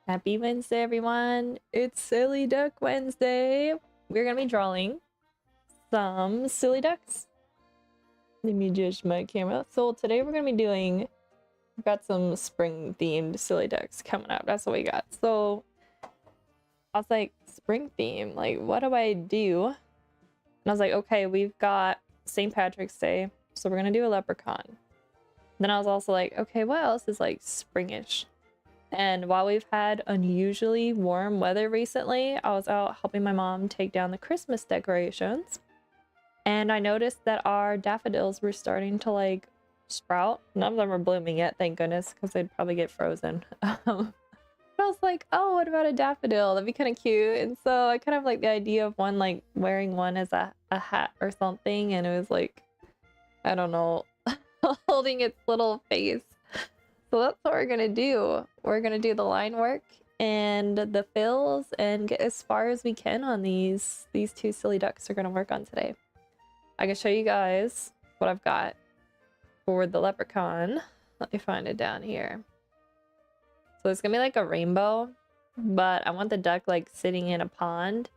Happy Wednesday, everyone. It's Silly Duck Wednesday. We're gonna be drawing some silly ducks. Let me adjust my camera. So today we're gonna be doing, we've got some spring themed silly ducks coming out. That's what we got. So I was like, spring theme, like what do I do? And I was like, okay, we've got St. Patrick's Day, so we're gonna do a leprechaun. Then I was also like, okay, what else is like springish? And while we've had unusually warm weather recently, I was out helping my mom take down the Christmas decorations. And I noticed that our daffodils were starting to like sprout. None of them are blooming yet, thank goodness, because they'd probably get frozen. But I was like, oh, what about a daffodil? That'd be kind of cute. And so I kind of like the idea of one like wearing one as a hat or something. And it was like, I don't know, holding its little face. So that's what we're gonna do. We're gonna do the line work and the fills and get as far as we can on these two silly ducks we're gonna work on today. I can show you guys what I've got for the leprechaun. Let me find it down here. So it's gonna be like a rainbow, but I want the duck like sitting in a pond,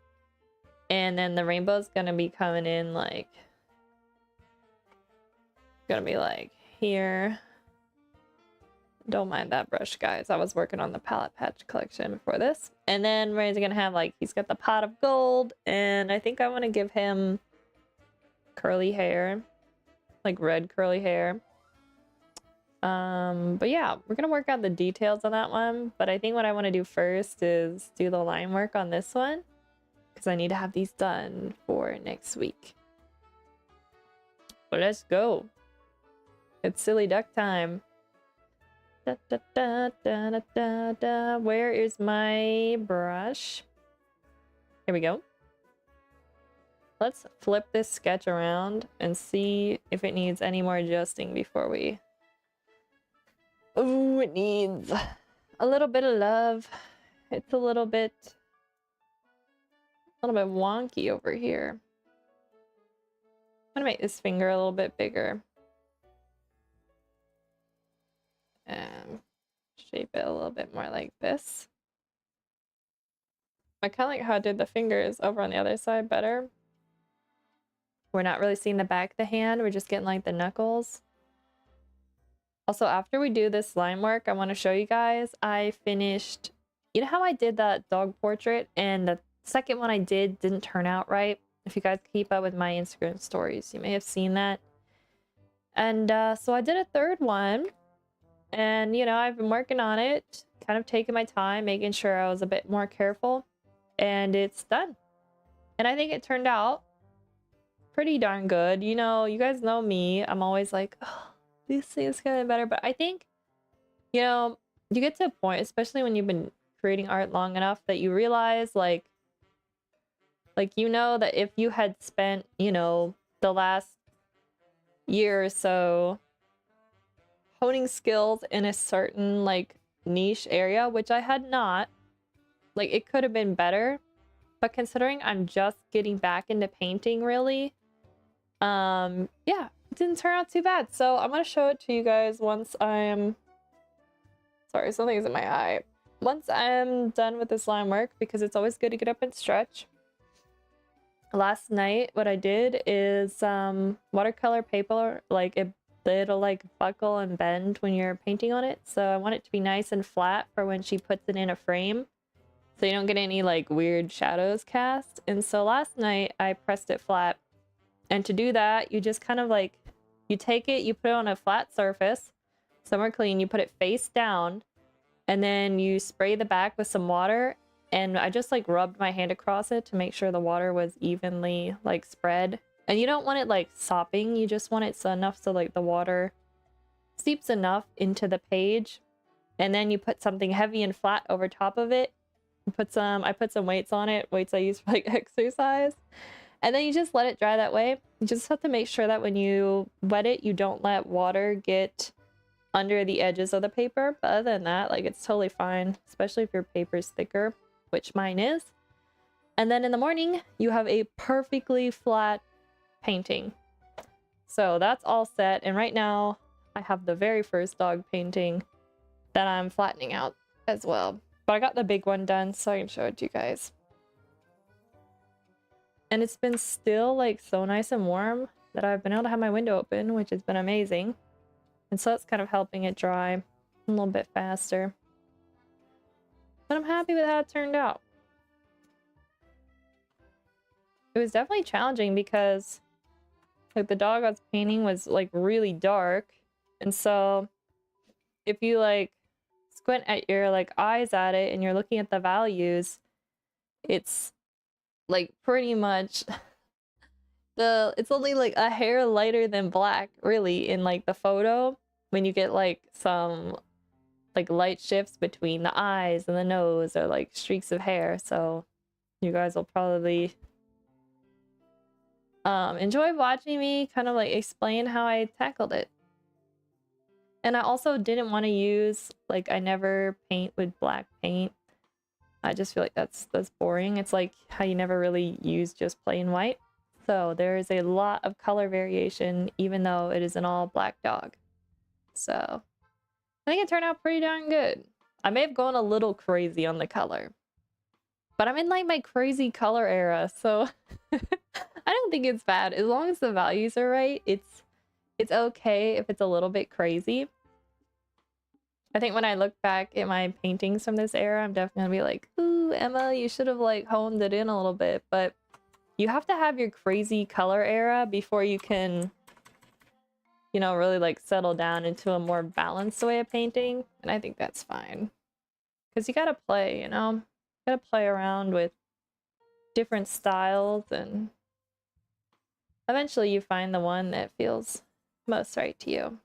and then the rainbow's gonna be coming in like, gonna be like here. Don't mind that brush, guys. I was working on the palette patch collection before this. And then we're gonna have like, he's got the pot of gold, and I think I want to give him curly hair, like red curly hair. But yeah, we're gonna work out the details on that one. But I think what I want to do first is do the line work on this one, because I need to have these done for next week. But let's go. It's silly duck time. Da, da, da, da, da, da, da. Where is my brush? Here we go. Let's flip this sketch around and see if it needs any more adjusting before we... Oh, it needs a little bit of love. It's a little bit wonky over here. I'm gonna make this finger a little bit bigger. And shape it a little bit more like this. I kind of like how I did the fingers over on the other side better. We're not really seeing the back of the hand, we're just getting like the knuckles. Also, after we do this line work, I want to show you guys, I finished, you know how I did that dog portrait and the second one I didn't turn out right? If you guys keep up with my Instagram stories, you may have seen that. And so I did a third one. And, you know, I've been working on it, kind of taking my time, making sure I was a bit more careful, and it's done. And I think it turned out pretty darn good. You know, you guys know me. I'm always like, oh, these things could be better. But I think, you know, you get to a point, especially when you've been creating art long enough, that you realize, like, you know, that if you had spent, you know, the last year or so honing skills in a certain like niche area, which I had not, like it could have been better, but considering I'm just getting back into painting really, yeah, it didn't turn out too bad. So I'm gonna show it to you guys once I'm, sorry, something's in my eye, once I'm done with this line work, because it's always good to get up and stretch. Last night what I did is watercolor paper, like it'll like buckle and bend when you're painting on it, so I want it to be nice and flat for when she puts it in a frame, so you don't get any like weird shadows cast. And so last night I pressed it flat, and to do that you just kind of like, you take it, you put it on a flat surface somewhere clean, you put it face down, and then you spray the back with some water, and I just like rubbed my hand across it to make sure the water was evenly like spread. And you don't want it like sopping, you just want it so enough so like the water seeps enough into the page. And then you put something heavy and flat over top of it. You put some, I put some weights on it, weights I use for like exercise. And then you just let it dry that way. You just have to make sure that when you wet it, you don't let water get under the edges of the paper. But other than that, like it's totally fine, especially if your paper is thicker, which mine is. And then in the morning, you have a perfectly flat painting. So that's all set, and right now I have the very first dog painting that I'm flattening out as well. But I got the big one done so I can show it to you guys. And it's been still like so nice and warm that I've been able to have my window open, which has been amazing. And so it's kind of helping it dry a little bit faster. But I'm happy with how it turned out. It was definitely challenging because like the dog I was painting was like really dark. And so if you like squint at your like eyes at it and you're looking at the values, it's like pretty much it's only like a hair lighter than black really in like the photo when you get like some like light shifts between the eyes and the nose or like streaks of hair. So you guys will probably enjoy watching me kind of like explain how I tackled it. And I also didn't want to use like I never paint with black paint. I just feel like that's boring. It's like how you never really use just plain white. So there is a lot of color variation even though it is an all black dog. So I think it turned out pretty darn good. I may have gone a little crazy on the color, but I'm in like my crazy color era, so I don't think it's bad. As long as the values are right, it's okay if it's a little bit crazy. I think when I look back at my paintings from this era, I'm definitely gonna be like, ooh, Emma, you should have like honed it in a little bit, but you have to have your crazy color era before you can, you know, really like settle down into a more balanced way of painting. And I think that's fine. Because you gotta play, you know? You gotta play around with different styles and eventually you find the one that feels most right to you.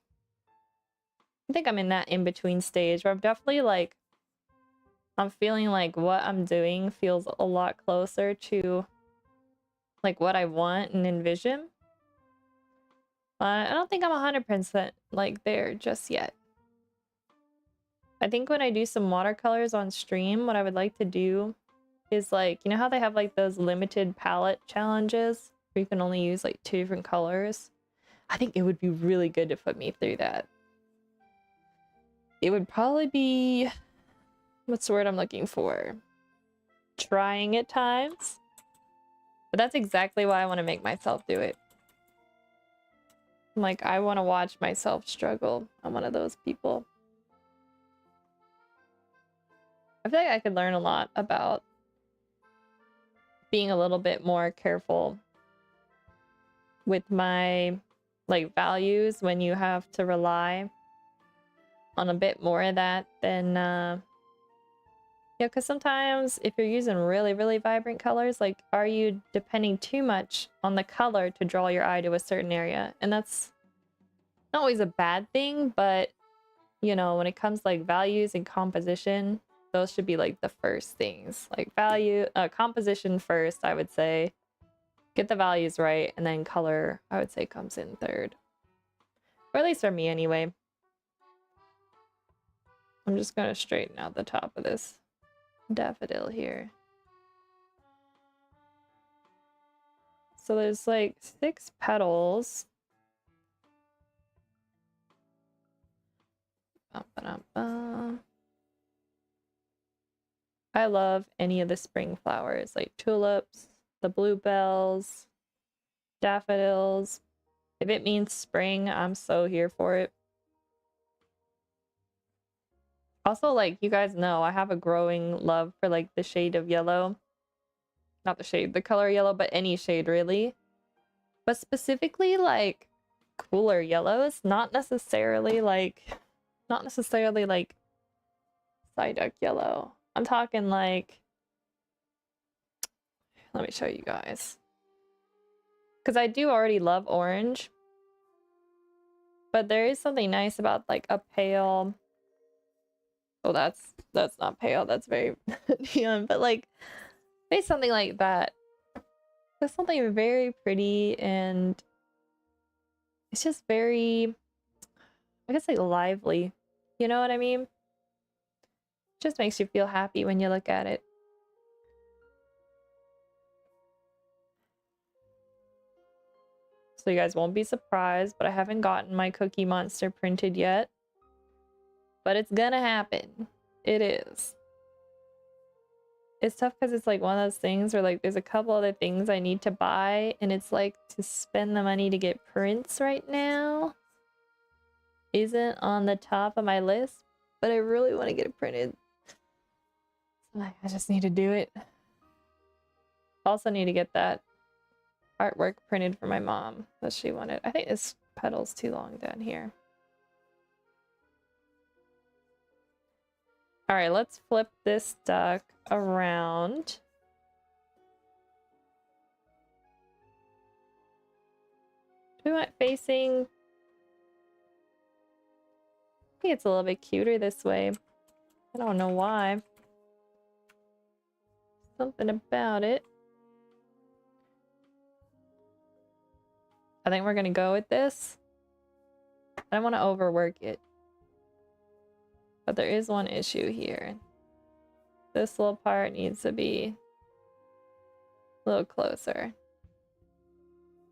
I think I'm in that in-between stage where I'm definitely like, I'm feeling like what I'm doing feels a lot closer to like what I want and envision. I don't think I'm 100% like there just yet. I think when I do some watercolors on stream, what I would like to do is like, you know how they have like those limited palette challenges where you can only use like 2 different colors? I think it would be really good to put me through that. It would probably be, what's the word I'm looking for? Trying at times. But that's exactly why I want to make myself do it. Like, I want to watch myself struggle. I'm one of those people. I feel like I could learn a lot about being a little bit more careful with my like values when you have to rely on a bit more of that than yeah, because sometimes if you're using really vibrant colors, like are you depending too much on the color to draw your eye to a certain area? And that's not always a bad thing, but you know, when it comes to, like values and composition, those should be like the first things. Like composition first, I would say. Get the values right, and then color, I would say, comes in third. Or at least for me anyway. I'm just gonna straighten out the top of this daffodil here. So there's like 6 petals. I love any of the spring flowers, like tulips, the bluebells, daffodils. If it means spring, I'm so here for it. Also, like, you guys know, I have a growing love for, like, the shade of yellow. Not the shade, the color yellow, but any shade, really. But specifically, like, cooler yellows. Not necessarily, like, Psyduck yellow. I'm talking, like... Let me show you guys. Because I do already love orange. But there is something nice about, like, a pale... Oh, that's not pale. That's very neon. But like, maybe something like that. There's something very pretty, and it's just very, I guess, like lively. You know what I mean? It just makes you feel happy when you look at it. So you guys won't be surprised, but I haven't gotten my Cookie Monster printed yet. But it's gonna happen. It is. it's tough because it's like one of those things where like there's a couple other things I need to buy, and it's like to spend the money to get prints right now isn't on the top of my list, but I really want to get it printed. So I just need to do it. Also need to get that artwork printed for my mom that she wanted. I think this petal's too long down here. All right, let's flip this duck around. Do we want facing? I think it's a little bit cuter this way. I don't know why. Something about it. I think we're gonna go with this. I don't want to overwork it. But there is one issue here. This little part needs to be a little closer.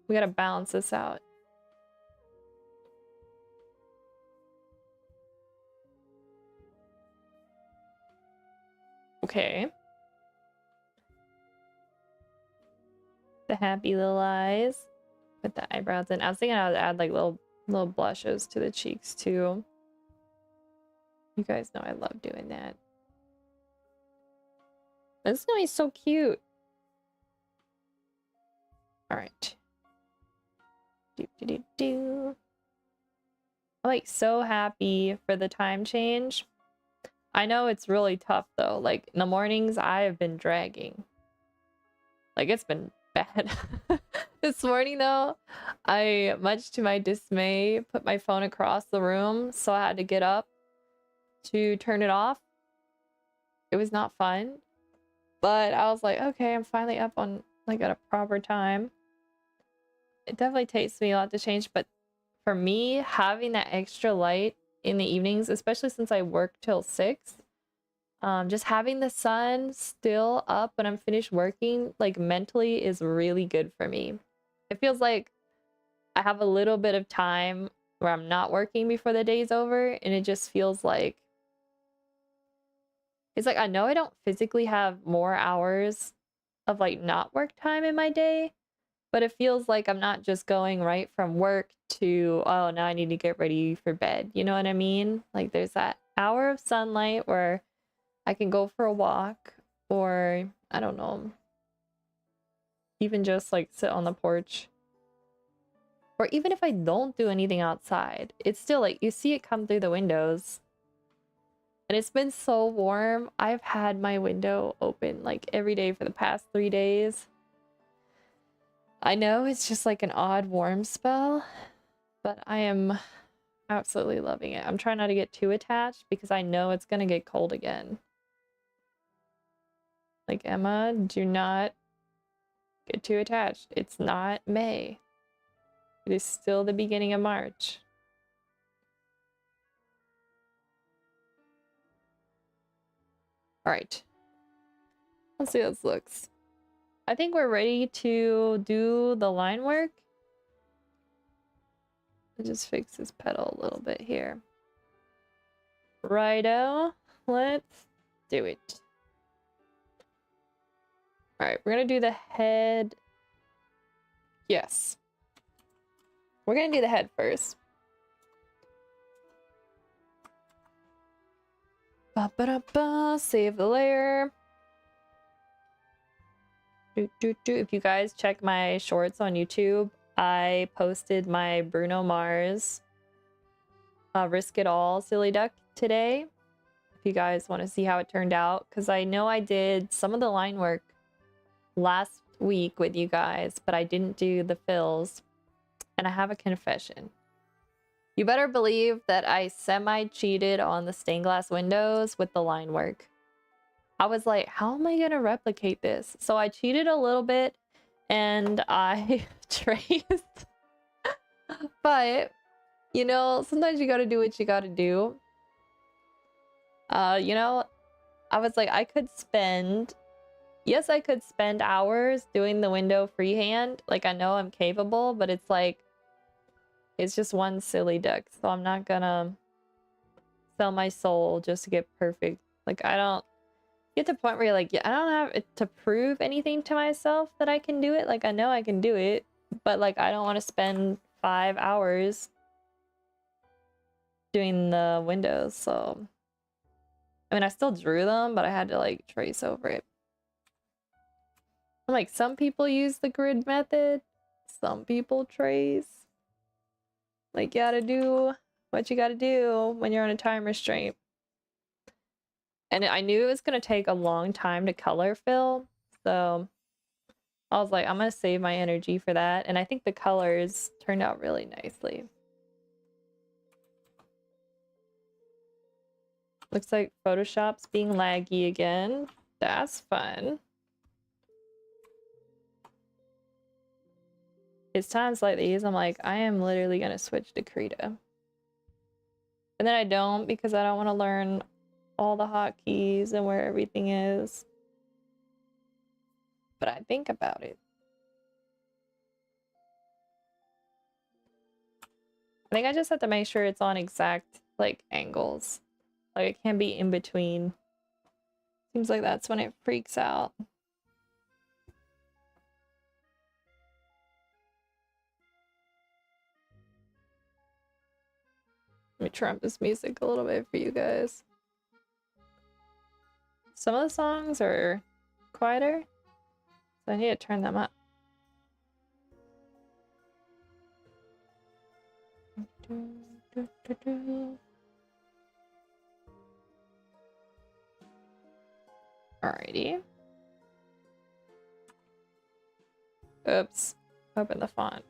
We gotta balance this out. Okay. The happy little eyes. Put the eyebrows in. I was thinking I would add like little blushes to the cheeks too. You guys know I love doing that. This is gonna be so cute. All right. I'm like so happy for the time change. I know it's really tough though. Like in the mornings, I have been dragging. Like it's been bad. This morning though, I, much to my dismay, put my phone across the room, so I had to get up to turn it off. It was not fun, but I was like, okay, I'm finally up on like at a proper time. It definitely takes me a lot to change, but for me, having that extra light in the evenings, especially since I work till 6, just having the sun still up when I'm finished working, like mentally is really good for me. It feels like I have a little bit of time where I'm not working before the day's over, and it just feels like it's like I know I don't physically have more hours of like not work time in my day, but it feels like I'm not just going right from work to, oh, now I need to get ready for bed. You know what I mean? Like there's that hour of sunlight where I can go for a walk, or I don't know, even just like sit on the porch. Or even if I don't do anything outside, it's still like you see it come through the windows. And it's been so warm. I've had my window open like every day for the past 3 days. I know it's just like an odd warm spell, but I am absolutely loving it. I'm trying not to get too attached because I know it's gonna get cold again. Like, Emma, do not get too attached. It's not May. It is still the beginning of March. All right. Let's see how this looks. I think we're ready to do the line work. I'll just fix this petal a little bit here. Righto. Let's do it. All right, we're gonna do the head. Yes. We're gonna do the head first. Ba-ba-da-ba, save the layer. If you guys check my shorts on YouTube, I posted my Bruno Mars Risk It All Silly Duck today. If you guys want to see how it turned out, because I know I did some of the line work last week with you guys, but I didn't do the fills. And I have a confession. You better believe that I semi-cheated on the stained glass windows with the line work. I was like, how am I gonna replicate this? So I cheated a little bit and I traced. But, you know, sometimes you gotta do what you gotta do. You know, I was like, I could spend hours doing the window freehand. Like, I know I'm capable, but it's like, it's just one silly duck. So I'm not gonna sell my soul just to get perfect. Like, I don't get to the point where you're like, yeah, I don't have to prove anything to myself that I can do it. Like, I know I can do it, but like, I don't want to spend 5 hours doing the windows. So, I mean, I still drew them, but I had to like trace over it. I'm like, some people use the grid method, some people trace. Like, you gotta do what you gotta do when you're on a time restraint. And I knew it was gonna take a long time to color fill, so I was like, I'm gonna save my energy for that. And I think the colors turned out really nicely. Looks like Photoshop's being laggy again. That's fun. It's times like these, I'm like, I am literally gonna switch to Krita. And then I don't, because I don't want to learn all the hotkeys and where everything is. But I think about it. I think I just have to make sure it's on exact, like, angles. Like, it can't be in between. Seems like that's when it freaks out. Let me turn up this music a little bit for you guys. Some of the songs are quieter, so I need to turn them up. Alrighty. Oops. Open the font.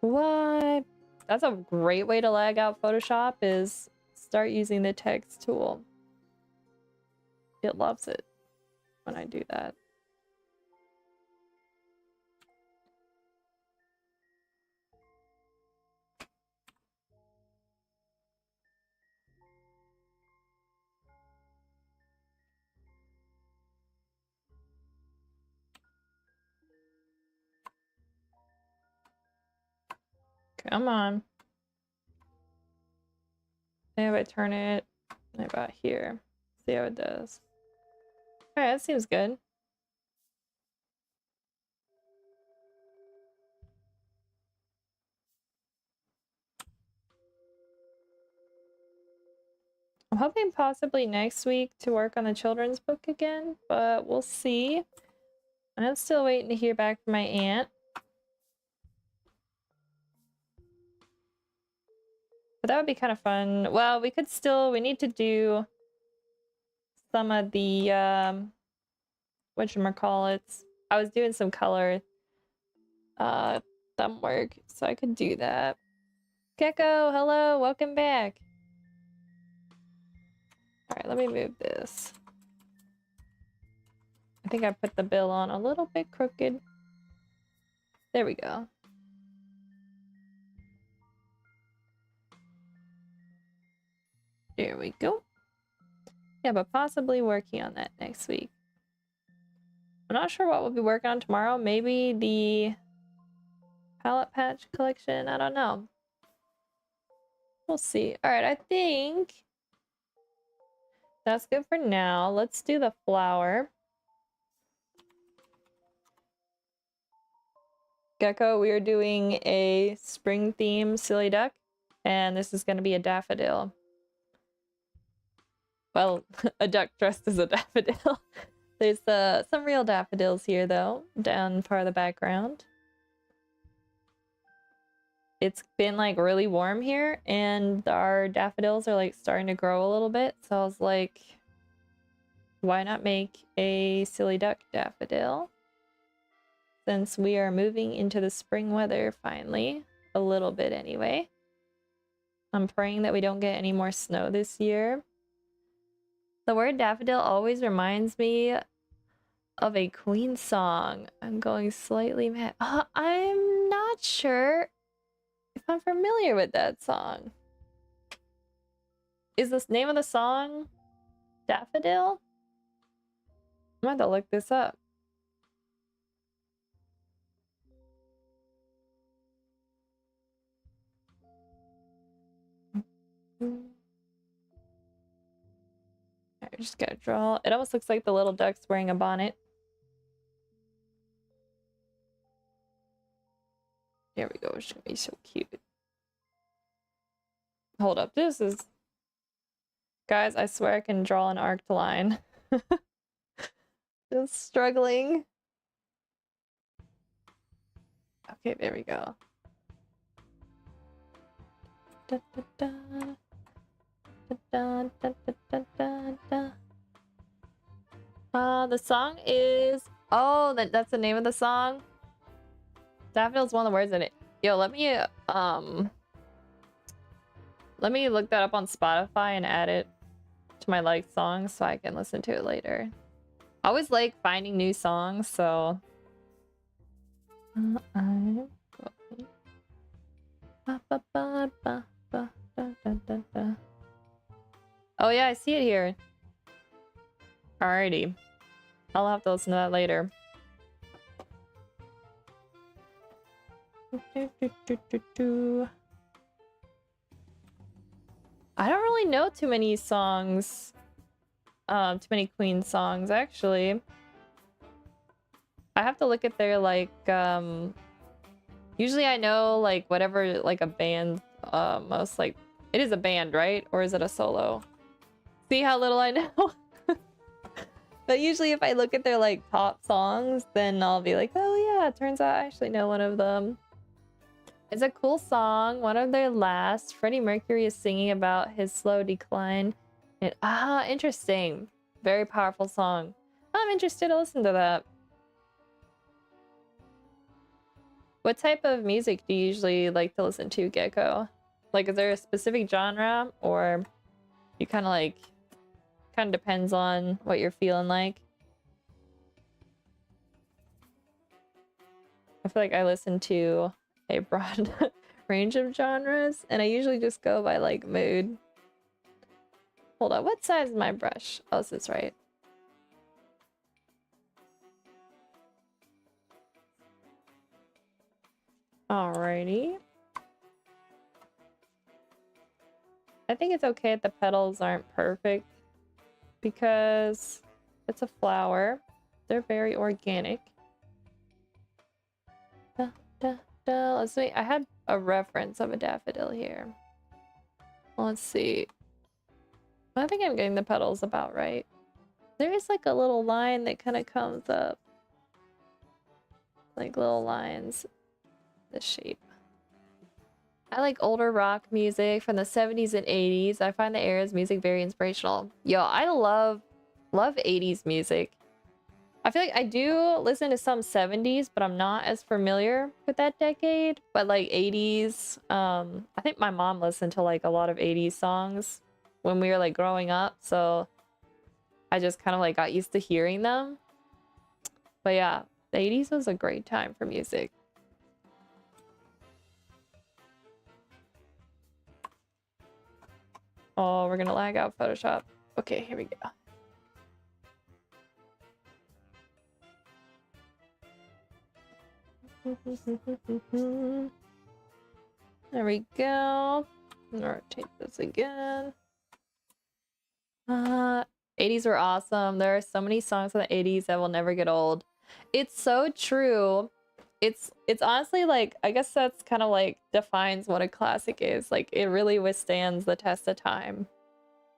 What? That's a great way to lag out Photoshop, is start using the text tool. It loves it when I do that. Come on. Maybe if I turn it about here. See how it does. Alright, that seems good. I'm hoping possibly next week to work on the children's book again, but we'll see. I'm still waiting to hear back from my aunt. But that would be kind of fun. Well, we could still, we need to do some of the, whatchamacallits. I was doing some color, thumb work, so I could do that. Gecko, hello, welcome back. Alright, let me move this. I think I put the bill on a little bit crooked. There we go. There we go. Yeah, but possibly working on that next week. I'm not sure what we'll be working on tomorrow. Maybe the palette patch collection. I don't know. We'll see. Alright, I think that's good for now. Let's do the flower. Gecko, we are doing a spring theme silly duck, and this is going to be a daffodil. Well, a duck dressed as a daffodil. There's some real daffodils here, though, down part of the background. It's been, like, really warm here, and our daffodils are, like, starting to grow a little bit, so I was like, why not make a silly duck daffodil? Since we are moving into the spring weather, finally. A little bit, anyway. I'm praying that we don't get any more snow this year. The word daffodil always reminds me of a Queen song. I'm going slightly mad. I'm not sure if I'm familiar with that song. Is the name of the song Daffodil? I'm going to look this up. Alright, I just gotta draw. It almost looks like the little duck's wearing a bonnet. There we go. It's gonna be so cute. Hold up. This is... Guys, I swear I can draw an arced line. Just struggling. Okay, there we go. Da, da, da. Da, da, da, da, da, da. The song is... Oh, that's the name of the song? Daffodil's one of the words in it. Yo, let me look that up on Spotify and add it to my liked songs so I can listen to it later. I always like finding new songs, so... Oh yeah, I see it here. Alrighty. I'll have to listen to that later. I don't really know too many songs. Too many Queen songs, actually. I have to look at their, like, usually I know, like, whatever, like, a band, most, like... It is a band, right? Or is it a solo? See how little I know? But usually if I look at their, like, top songs, then I'll be like, oh yeah, it turns out I actually know one of them. It's a cool song, one of their last. Freddie Mercury is singing about his slow decline. Interesting. Very powerful song. I'm interested to listen to that. What type of music do you usually like to listen to, Gecko? Like, is there a specific genre, or you kind of depends on what you're feeling like? I feel like I listen to a broad range of genres, and I usually just go by, like, mood. Hold on, what size is my brush? Oh, this is right. Alrighty. I think it's okay if the petals aren't perfect because it's a flower. They're very organic. Da, da, da. Let's see. I had a reference of a daffodil here. Let's see. I think I'm getting the petals about right. There is like a little line that kind of comes up. Like little lines. This shape. I like older rock music from the 70s and 80s. I find the era's music very inspirational. Yo, I love 80s music. I feel like I do listen to some 70s, but I'm not as familiar with that decade. But like 80s, I think my mom listened to like a lot of 80s songs when we were like growing up. So I just kind of like got used to hearing them. But yeah, the 80s was a great time for music. Oh, we're gonna lag out Photoshop. Okay, here we go. There we go. Rotate this again. 80s were awesome. There are so many songs from the 80s that will never get old. It's so true. It's honestly like, I guess that's kind of like defines what a classic is. Like, it really withstands the test of time.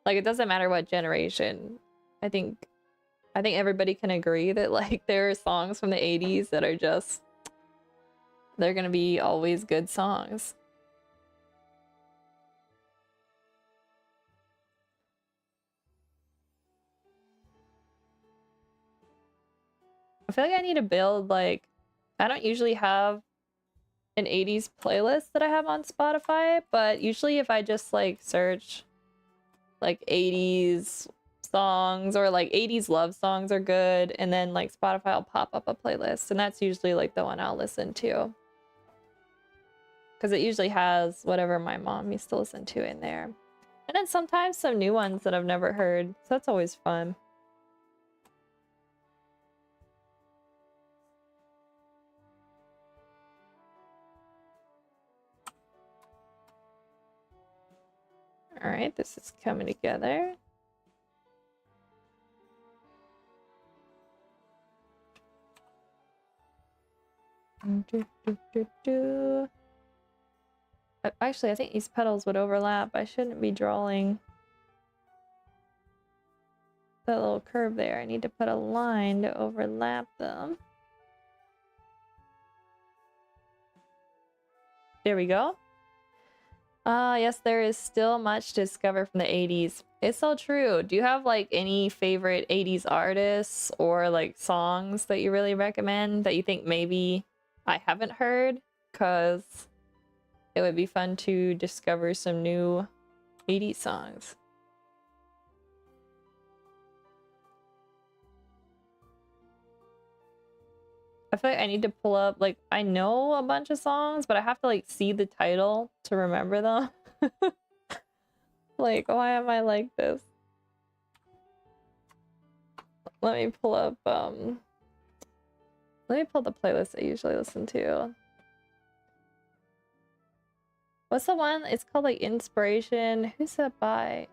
Like, it doesn't matter what generation. I think everybody can agree that like there are songs from the 80s that are just, they're gonna be always good songs. I feel like I need to build like, I don't usually have an 80s playlist that I have on Spotify, but usually if I just like search like 80s songs or like 80s love songs are good, and then like Spotify will pop up a playlist, and that's usually like the one I'll listen to. Because it usually has whatever my mom used to listen to in there. And then sometimes some new ones that I've never heard, so that's always fun. All right, this is coming together. Actually, I think these petals would overlap. I shouldn't be drawing that little curve there. I need to put a line to overlap them. There we go. Yes, there is still much to discover from the 80s. It's so true. Do you have like any favorite 80s artists or like songs that you really recommend that you think maybe I haven't heard? Because it would be fun to discover some new 80s songs. I feel like I need to pull up, like, I know a bunch of songs, but I have to like see the title to remember them. Like, why am I like this? Let me pull up, let me pull the playlist I usually listen to. What's the one? It's called like Inspiration. Who's that by?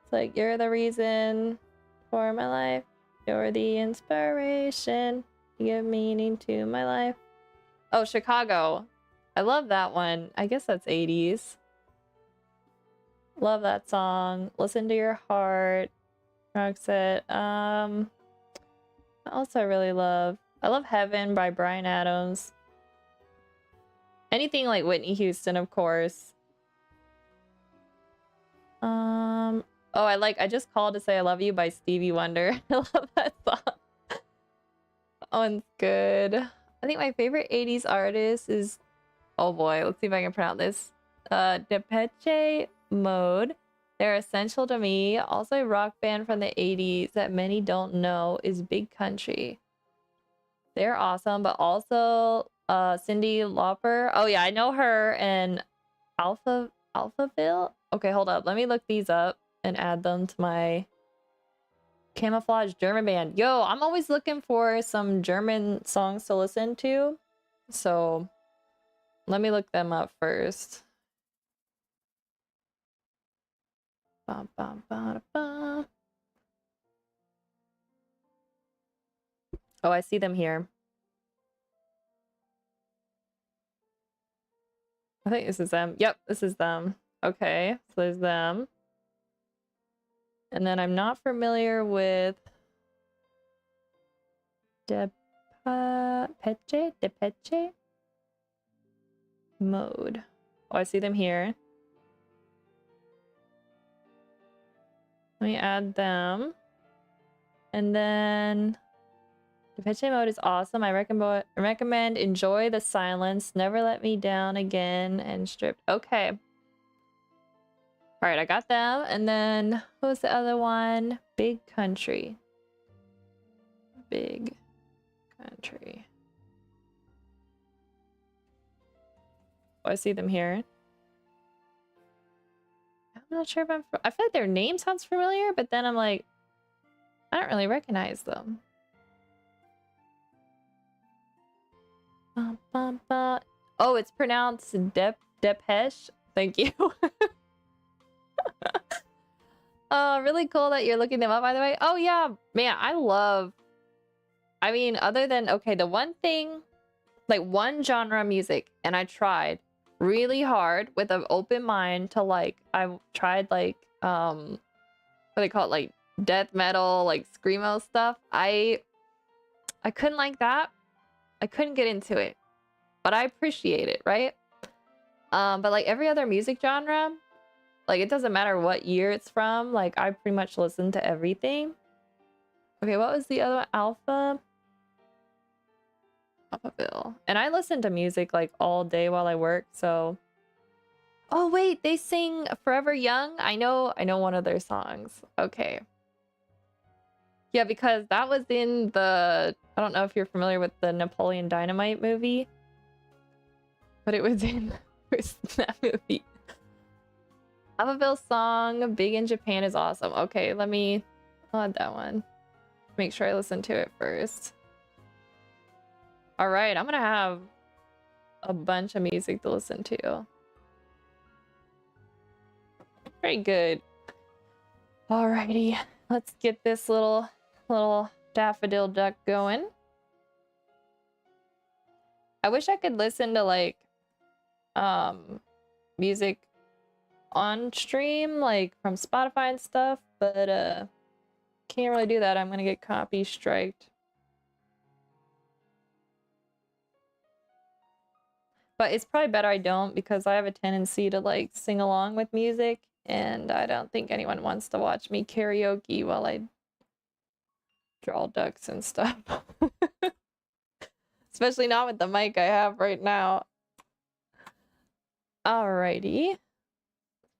It's like, you're the reason for my life. You're the inspiration. You give meaning to my life. Oh, Chicago. I love that one. I guess that's 80s. Love that song. Listen to Your Heart. Roxette. What else I really love? I love Heaven by Bryan Adams. Anything like Whitney Houston, of course. Oh, I Just Called to Say I Love You by Stevie Wonder. I love that song. That one's good. I think my favorite 80s artist is, oh boy, let's see if I can pronounce this. Depeche Mode. They're essential to me. Also, a rock band from the 80s that many don't know is Big Country. They're awesome, but also Cyndi Lauper. Oh yeah, I know her and Alphaville. Okay, hold up. Let me look these up and add them to my Camouflage German band. Yo, I'm always looking for some German songs to listen to. So let me look them up first. Bum, bum, bum, bum. Oh, I see them here. I think this is them. Yep, this is them. Okay, so there's them. And then I'm not familiar with Depeche Mode. Oh, I see them here. Let me add them. And then Depeche Mode is awesome. I recommend Enjoy the Silence, Never Let Me Down Again, and Stripped. Okay. All right, I got them. And then what was the other one? Big Country. Big Country. Oh, I see them here. I'm not sure if I feel like their name sounds familiar, but then I'm like, I don't really recognize them. Oh, it's pronounced Depeche. Thank you. Really cool that you're looking them up, by the way. Oh yeah, man, I mean, other than, okay, the one thing, like one genre of music, and I tried really hard with an open mind to like, I tried like, what do they call it, like death metal, like screamo stuff. I couldn't like that. I couldn't get into it, but I appreciate it, right? But like every other music genre, like it doesn't matter what year it's from, like I pretty much listen to everything. Okay, what was the other one? Alphaville. And I listen to music like all day while I work, so. Oh wait, they sing Forever Young? I know one of their songs. Okay. Yeah, because that was in the, I don't know if you're familiar with the Napoleon Dynamite movie, but it was in that movie. Alphaville song, Big in Japan is awesome. Okay, I'll add that one. Make sure I listen to it first. All right, I'm gonna have a bunch of music to listen to. Very good. Alrighty, let's get this little daffodil duck going. I wish I could listen to like music on stream, like from Spotify and stuff, but can't really do that. I'm gonna get copy striked. But it's probably better I don't, because I have a tendency to like sing along with music, and I don't think anyone wants to watch me karaoke while I draw ducks and stuff. Especially not with the mic I have right now. Alrighty.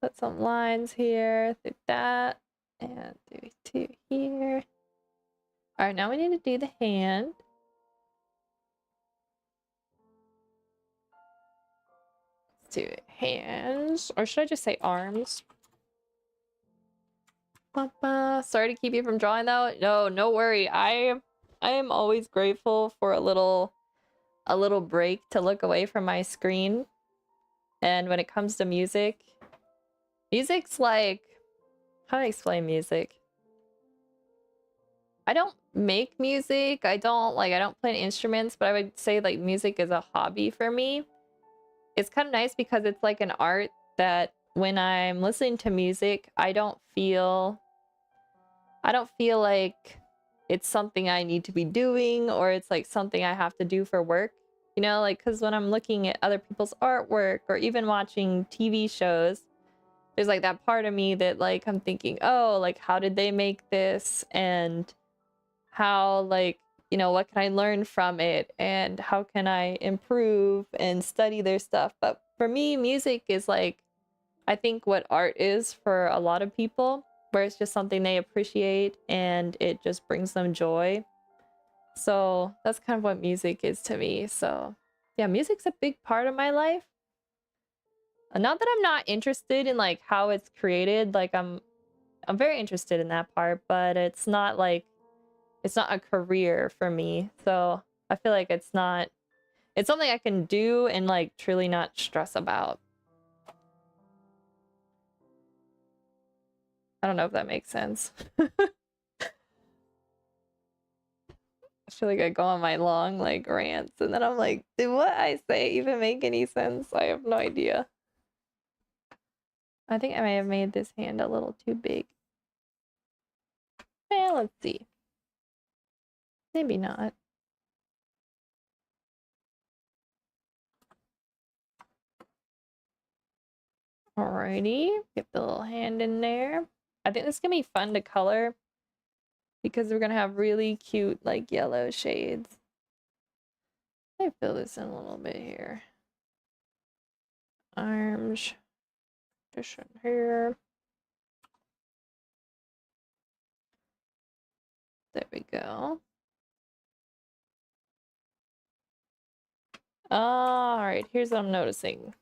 Put some lines here, through that, and do two here. Alright, now we need to do the hand. Let's do hands, or should I just say arms? Sorry to keep you from drawing though. No worry. I am always grateful for a little break to look away from my screen. And when it comes to music, music's like, how do I explain music? I don't make music. I don't play instruments, but I would say like music is a hobby for me. It's kind of nice because it's like an art that when I'm listening to music, I don't feel like it's something I need to be doing, or it's like something I have to do for work. You know, like, because when I'm looking at other people's artwork or even watching TV shows, there's like that part of me that like I'm thinking, oh, like how did they make this, and how, like, you know, what can I learn from it, and how can I improve and study their stuff. But for me, music is like, I think what art is for a lot of people, where it's just something they appreciate and it just brings them joy. So that's kind of what music is to me. So yeah, music's a big part of my life. Not that I'm not interested in like how it's created, like I'm very interested in that part, but it's not like, it's not a career for me. So I feel like it's something I can do and like truly not stress about. I don't know if that makes sense. I feel like I go on my long like rants, and then I'm like, did what I say even make any sense? I have no idea. I think I may have made this hand a little too big. Well, let's see. Maybe not. Alrighty, get the little hand in there. I think this is gonna be fun to color because we're gonna have really cute like yellow shades. Let me fill this in a little bit here. Arms, just in here. There we go. Alright, here's what I'm noticing.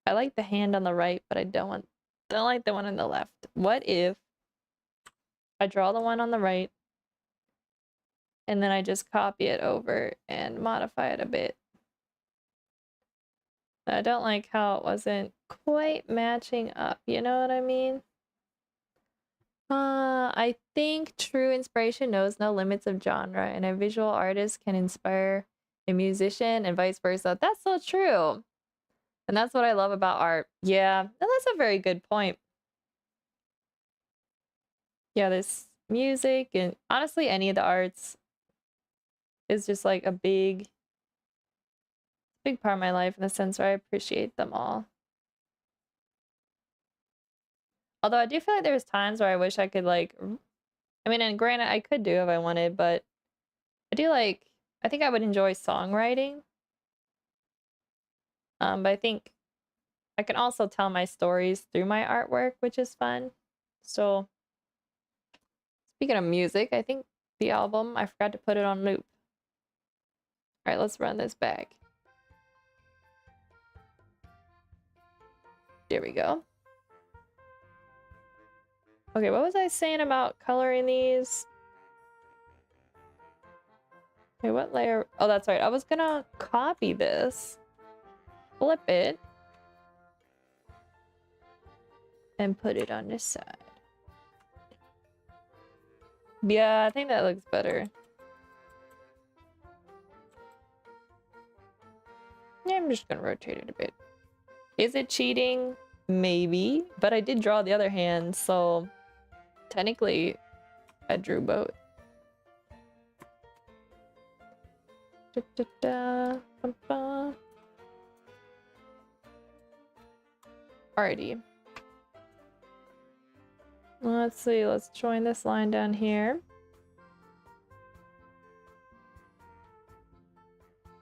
I like the hand on the right, but I don't like the one on the left. What if I draw the one on the right and then I just copy it over and modify it a bit? I don't like how it wasn't quite matching up, you know what I mean? I think true inspiration knows no limits of genre, and a visual artist can inspire a musician and vice versa. That's so true. And that's what I love about art. Yeah, and that's a very good point. Yeah, this music and honestly any of the arts is just like a big part of my life in the sense where I appreciate them all. Although I do feel like there's times where I wish I could like, I mean, and granted I could do if I wanted, but I do like, I think I would enjoy songwriting. But I think I can also tell my stories through my artwork, which is fun. So speaking of music, I think the album, I forgot to put it on loop. All right, let's run this back. There we go. Okay, what was I saying about coloring these? Okay, what layer? Oh, that's right. I was gonna copy this, flip it, and put it on this side. Yeah, I think that looks better. Yeah, I'm just gonna rotate it a bit. Is it cheating? Maybe, but I did draw the other hand, so technically I drew both. Alrighty. Let's see, let's join this line down here.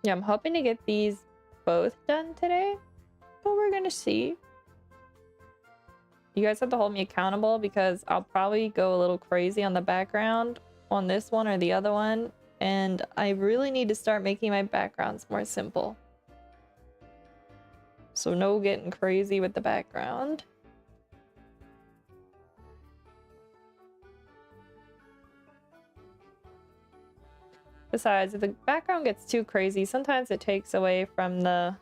Yeah, I'm hoping to get these both done today, but we're gonna see. You guys have to hold me accountable because I'll probably go a little crazy on the background on this one or the other one, and I really need to start making my backgrounds more simple. So no getting crazy with the background. Besides, if the background gets too crazy, sometimes it takes away from the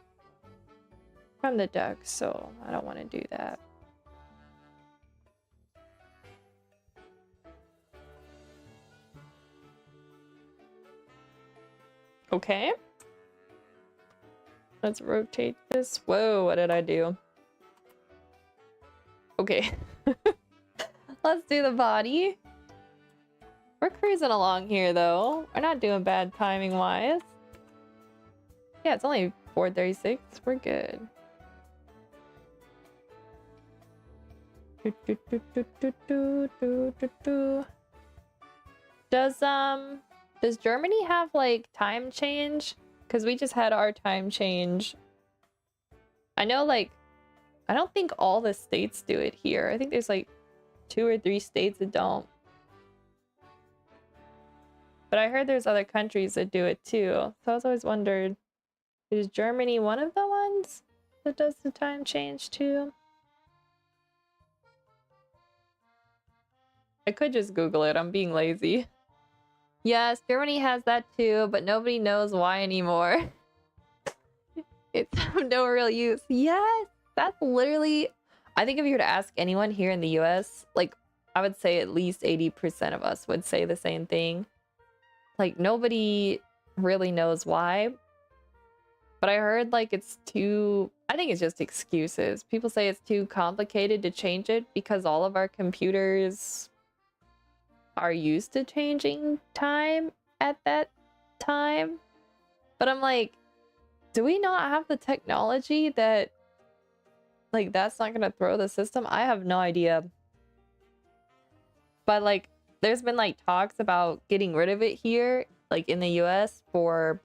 duck, so I don't want to do that. Okay. Let's rotate this. Whoa, what did I do? Okay. Let's do the body. We're cruising along here, though. We're not doing bad timing-wise. Yeah, it's only 4:36. We're good. Does Germany have, like, time change? Because we just had our time change. I know, like, I don't think all the states do it here. I think there's, like, 2 or 3 states that don't. But I heard there's other countries that do it too. So I was always wondered, is Germany one of the ones that does the time change too? I could just Google it. I'm being lazy. Yes, Germany has that too, but nobody knows why anymore. It's of no real use. Yes, that's literally... I think if you were to ask anyone here in the US, like, I would say at least 80% of us would say the same thing. Like, nobody really knows why. But I heard, like, it's too... I think it's just excuses. People say it's too complicated to change it because all of our computers are used to changing time at that time. But I'm like, do we not have the technology that, like, that's not gonna throw the system? I have no idea. But, like, there's been, like, talks about getting rid of it here, like, in the US for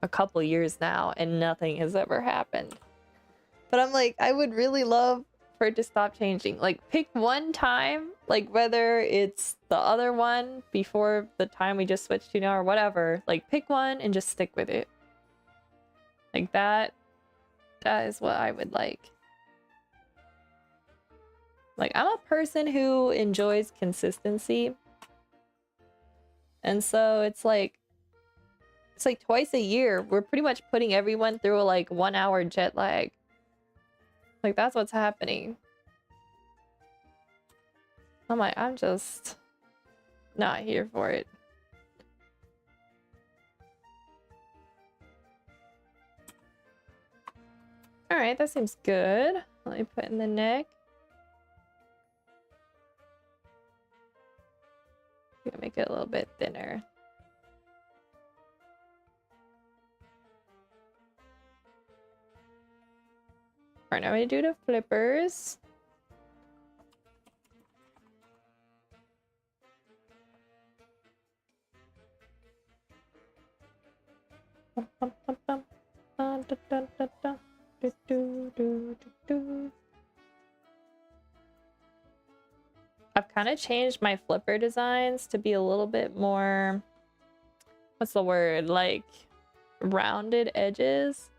a couple years now, and nothing has ever happened. But I'm like, I would really love for it to stop changing. Like, pick one time, like, whether it's the other one before the time we just switched to now or whatever. Like, pick one and just stick with it. Like, that is what I would like. Like, I'm a person who enjoys consistency. And so it's like twice a year, we're pretty much putting everyone through a, like, 1 hour jet lag. Like, that's what's happening. I'm like, I'm just not here for it. Alright, that seems good. Let me put in the neck. I'm gonna make it a little bit thinner. Alright, now we do the flippers. I've kind of changed my flipper designs to be a little bit more, what's the word, like, rounded edges.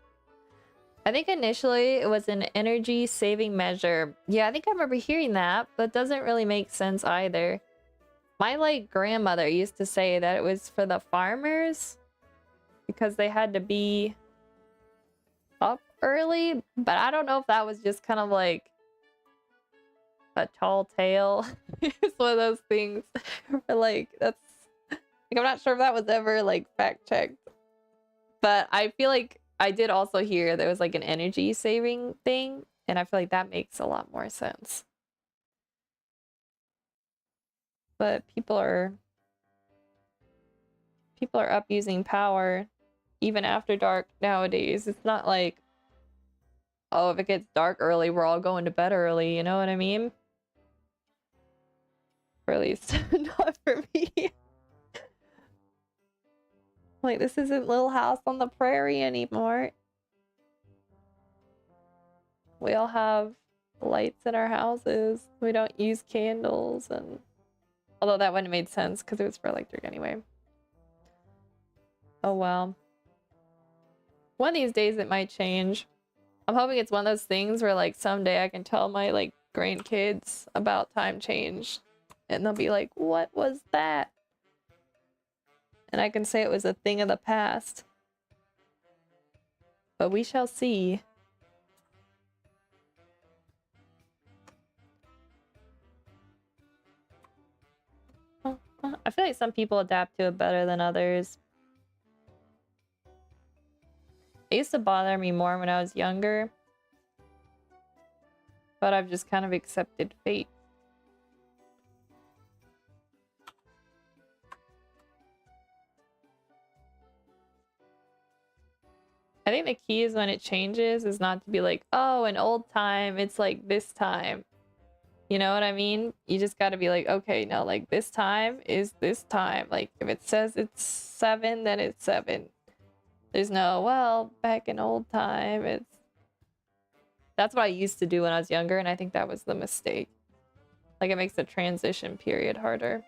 I think initially it was an energy saving measure. Yeah, I think I remember hearing that, but it doesn't really make sense either. My, like, grandmother used to say that it was for the farmers because they had to be up early, but I don't know if that was just kind of like a tall tale. It's one of those things where, like, that's like, I'm not sure if that was ever, like, fact checked, but I feel like I did also hear there was like an energy saving thing, and I feel like that makes a lot more sense. But people are up using power even after dark nowadays. It's not like, oh, if it gets dark early, we're all going to bed early, you know what I mean? Or at least not for me. Like, this isn't Little House on the Prairie anymore. We all have lights in our houses. We don't use candles, and although that wouldn't have made sense because it was for electric anyway. Oh well. One of these days it might change. I'm hoping it's one of those things where like someday I can tell my like grandkids about time change and they'll be like, what was that? And I can say it was a thing of the past. But we shall see. I feel like some people adapt to it better than others. It used to bother me more when I was younger, but I've just kind of accepted fate. I think the key is when it changes is not to be like, oh, an old time, it's like this time. You know what I mean? You just got to be like, okay, no, like this time is this time. Like if it says it's 7, then it's 7. There's no, well, back in old time, that's what I used to do when I was younger, and I think that was the mistake. Like it makes the transition period harder.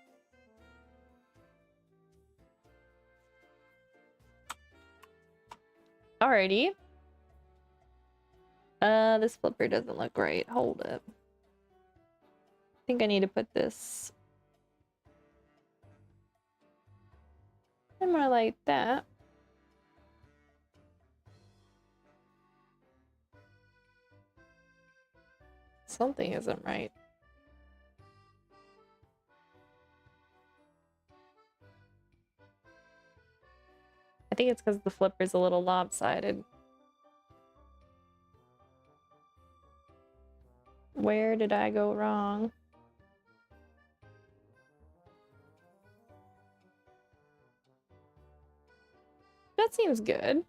Alrighty. This flipper doesn't look great. Hold it. I think I need to put this more like that. Something isn't right. I think it's because the flipper's a little lopsided. Where did I go wrong? That seems good.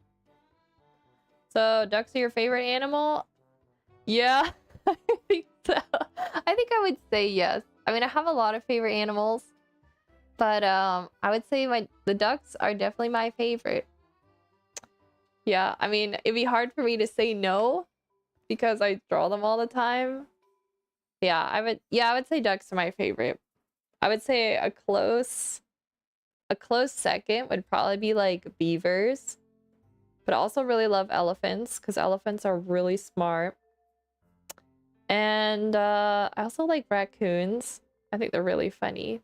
So, ducks are your favorite animal? Yeah, I think so. I think I would say yes. I mean, I have a lot of favorite animals, but I would say the ducks are definitely my favorite. Yeah, I mean, it'd be hard for me to say no because I draw them all the time. Yeah, I would say ducks are my favorite. I would say a close second would probably be like beavers. But I also really love elephants because elephants are really smart. And I also like raccoons. I think they're really funny.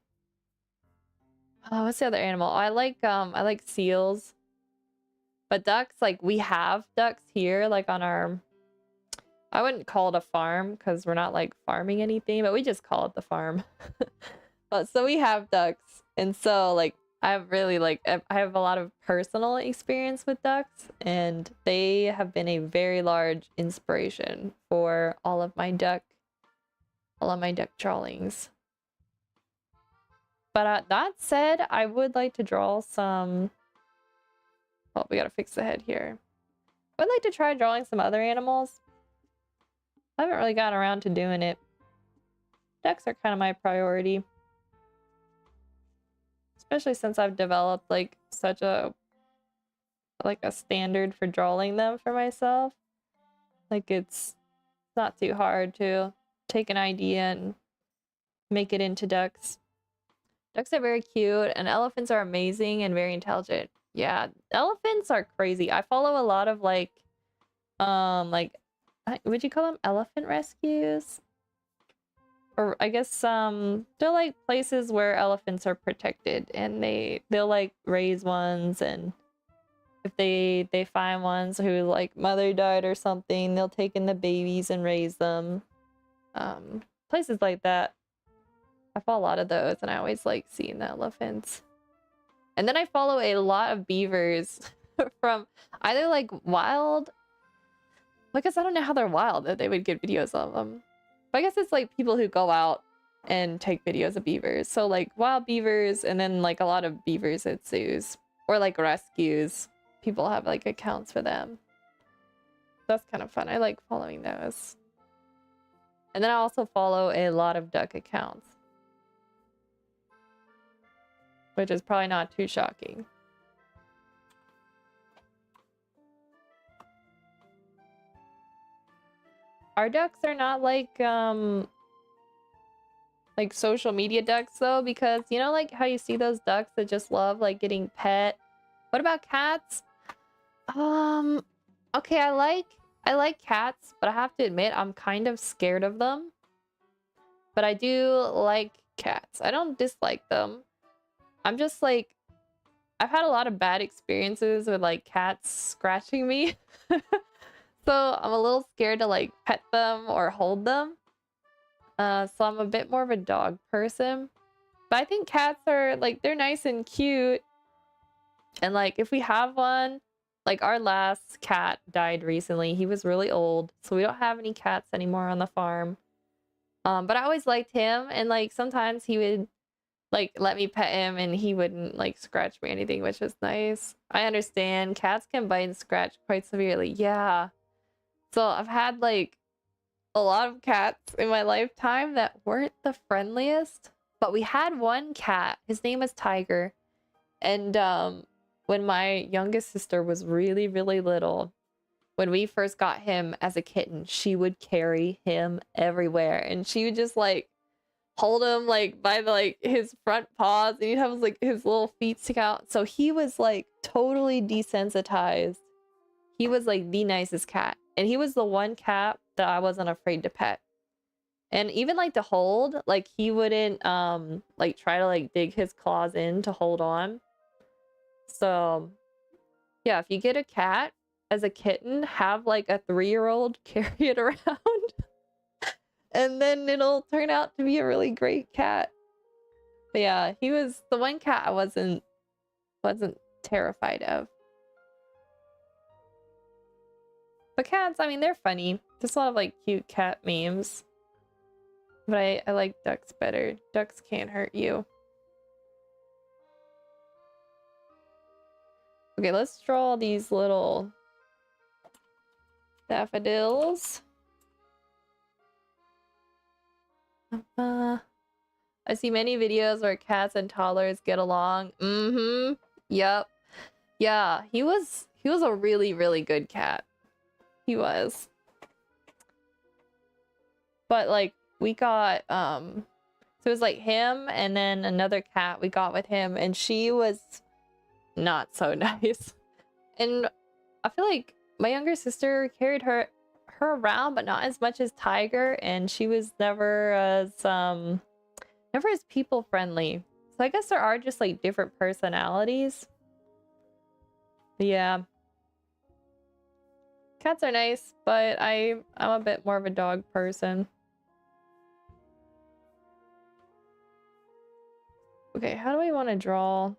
Oh, what's the other animal? I like seals. But ducks, like we have ducks here, like on our, I wouldn't call it a farm because we're not like farming anything, but we just call it the farm. But so we have ducks, and so like I have a lot of personal experience with ducks, and they have been a very large inspiration for all of my duck drawings. But that said, I would like to draw some. Well, we gotta fix the head here. I would like to try drawing some other animals. I haven't really gotten around to doing it. Ducks are kind of my priority. Especially since I've developed like such a standard for drawing them for myself. Like it's not too hard to take an idea and make it into ducks. Ducks are very cute, and elephants are amazing and very intelligent. Yeah, elephants are crazy. I follow a lot of like would you call them elephant rescues? Or I guess they're like places where elephants are protected, and they'll like raise ones, and if they find ones who like mother died or something, they'll take in the babies and raise them. Places like that. I follow a lot of those, and I always like seeing the elephants. And then I follow a lot of beavers. from either like wild. I guess I don't know how they're wild that they would get videos of them. But I guess it's like people who go out and take videos of beavers. So like wild beavers and then like a lot of beavers at zoos or like rescues. People have like accounts for them. That's kind of fun. I like following those. And then I also follow a lot of duck accounts, which is probably not too shocking. Our ducks are not like social media ducks though, because you know like how you see those ducks that just love like getting pet. What about cats? Okay, I like cats, but I have to admit I'm kind of scared of them. But I do like cats. I don't dislike them. I'm just like, I've had a lot of bad experiences with like cats scratching me. So I'm a little scared to like pet them or hold them. So I'm a bit more of a dog person. But I think cats are like, they're nice and cute. And like if we have one, like our last cat died recently. He was really old. So we don't have any cats anymore on the farm. But I always liked him, and like sometimes he would like let me pet him and he wouldn't like scratch me or anything, which was nice. I understand cats can bite and scratch quite severely. Yeah. So I've had like a lot of cats in my lifetime that weren't the friendliest, but we had one cat. His name was Tiger. And when my youngest sister was really, really little, when we first got him as a kitten, she would carry him everywhere, and she would just like hold him like by the like his front paws, and he'd have like his little feet stick out. So he was like totally desensitized. He was like the nicest cat, and he was the one cat that I wasn't afraid to pet. And even like to hold, like he wouldn't like try to like dig his claws in to hold on. So yeah, if you get a cat as a kitten, have like a 3-year-old carry it around. And then it'll turn out to be a really great cat. But yeah, he was the one cat I wasn't terrified of. But cats, I mean, they're funny. There's a lot of like cute cat memes. But I like ducks better. Ducks can't hurt you. Okay, let's draw these little daffodils. I see many videos where cats and toddlers get along. Mm-hmm. Yep. Yeah, he was a really, really good cat. He was. But like we got so it was like him and then another cat we got with him, and she was not so nice. And I feel like my younger sister carried her around, but not as much as Tiger, and she was never as people friendly. So I guess there are just like different personalities. But yeah. Cats are nice, but I'm a bit more of a dog person. Okay, how do I want to draw?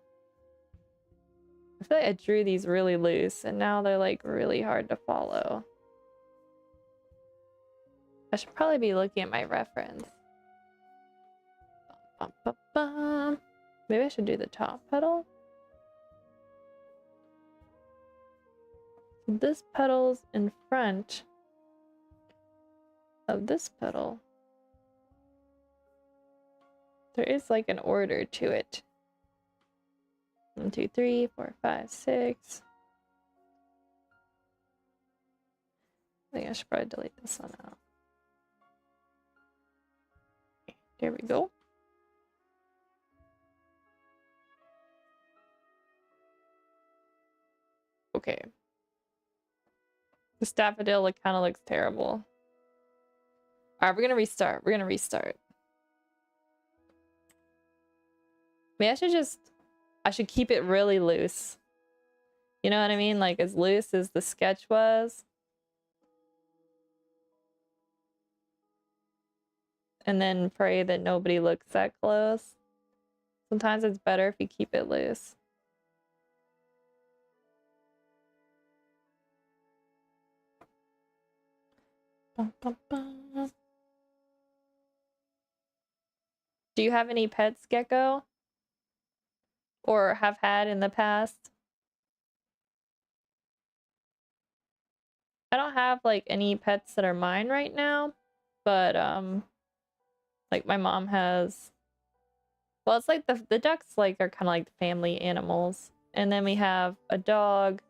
I feel like I drew these really loose, and now they're like really hard to follow. I should probably be looking at my reference. Bum, bum, bum. Maybe I should do the top petal. This petal's in front of this petal. There is like an order to it. 1, 2, 3, 4, 5, 6. I think I should probably delete this one out. There we go. Okay. This daffodil like kind of looks terrible. Alright, we're gonna restart. We're gonna restart. Maybe I should keep it really loose. You know what I mean? Like as loose as the sketch was. And then pray that nobody looks that close. Sometimes it's better if you keep it loose. Bum, bum, bum. Do you have any pets, Gecko? Or have had in the past? I don't have like any pets that are mine right now, but like my mom has. Well, it's like the ducks like are kind of like family animals. And then we have a dog.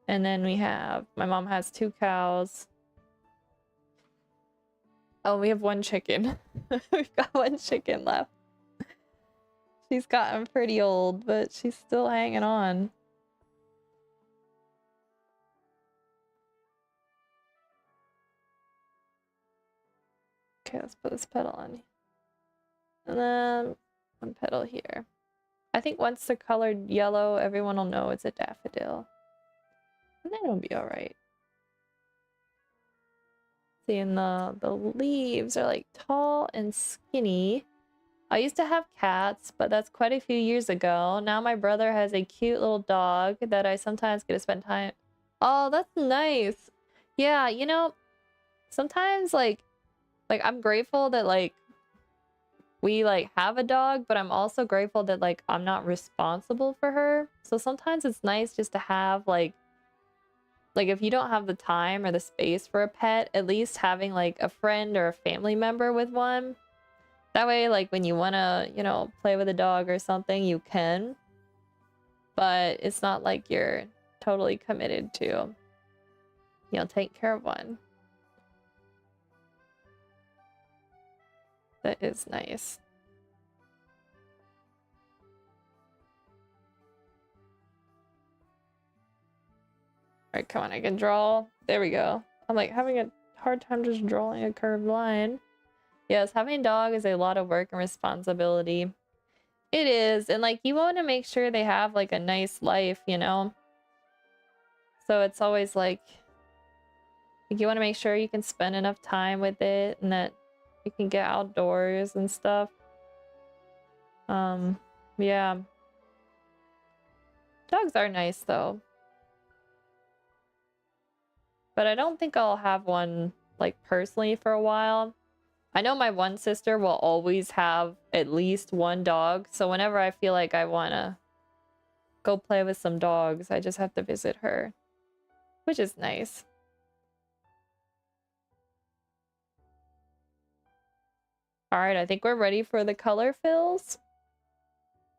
And then my mom has 2 cows. Oh, we have 1 chicken. We've got 1 chicken left. She's gotten pretty old, but she's still hanging on. Okay, let's put this petal on. And then 1 petal here. I think once they're colored yellow, everyone will know it's a daffodil. And then it'll be alright. See, and the leaves are like tall and skinny. I used to have cats, but that's quite a few years ago. Now my brother has a cute little dog that I sometimes get to spend time. Oh, that's nice. Yeah, you know, sometimes like I'm grateful that like we like have a dog, but I'm also grateful that like I'm not responsible for her. So sometimes it's nice just to have like if you don't have the time or the space for a pet, at least having like a friend or a family member with one. That way, like when you want to, you know, play with a dog or something, you can. But it's not like you're totally committed to, you know, take care of one. That is nice. All right, come on, I can draw. There we go. I'm like having a hard time just drawing a curved line. Yes, having a dog is a lot of work and responsibility. It is, and like you want to make sure they have like a nice life, you know? So it's always like you want to make sure you can spend enough time with it and that you can get outdoors and stuff. Yeah. Dogs are nice though. But I don't think I'll have one like personally for a while. I know my one sister will always have at least 1 dog, so whenever I feel like I want to go play with some dogs, I just have to visit her, which is nice. All right, I think we're ready for the color fills.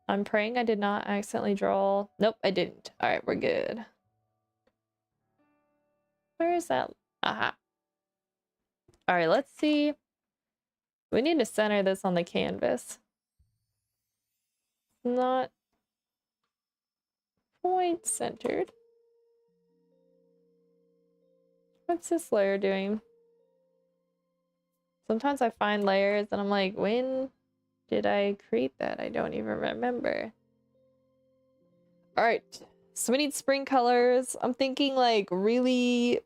I'm praying I did not accidentally draw. Nope, I didn't. All right, we're good. Where is that? Aha. All right, let's see. We need to center this on the canvas. Not point centered. What's this layer doing? Sometimes I find layers and I'm like, when did I create that? I don't even remember. All right, so we need spring colors. I'm thinking like really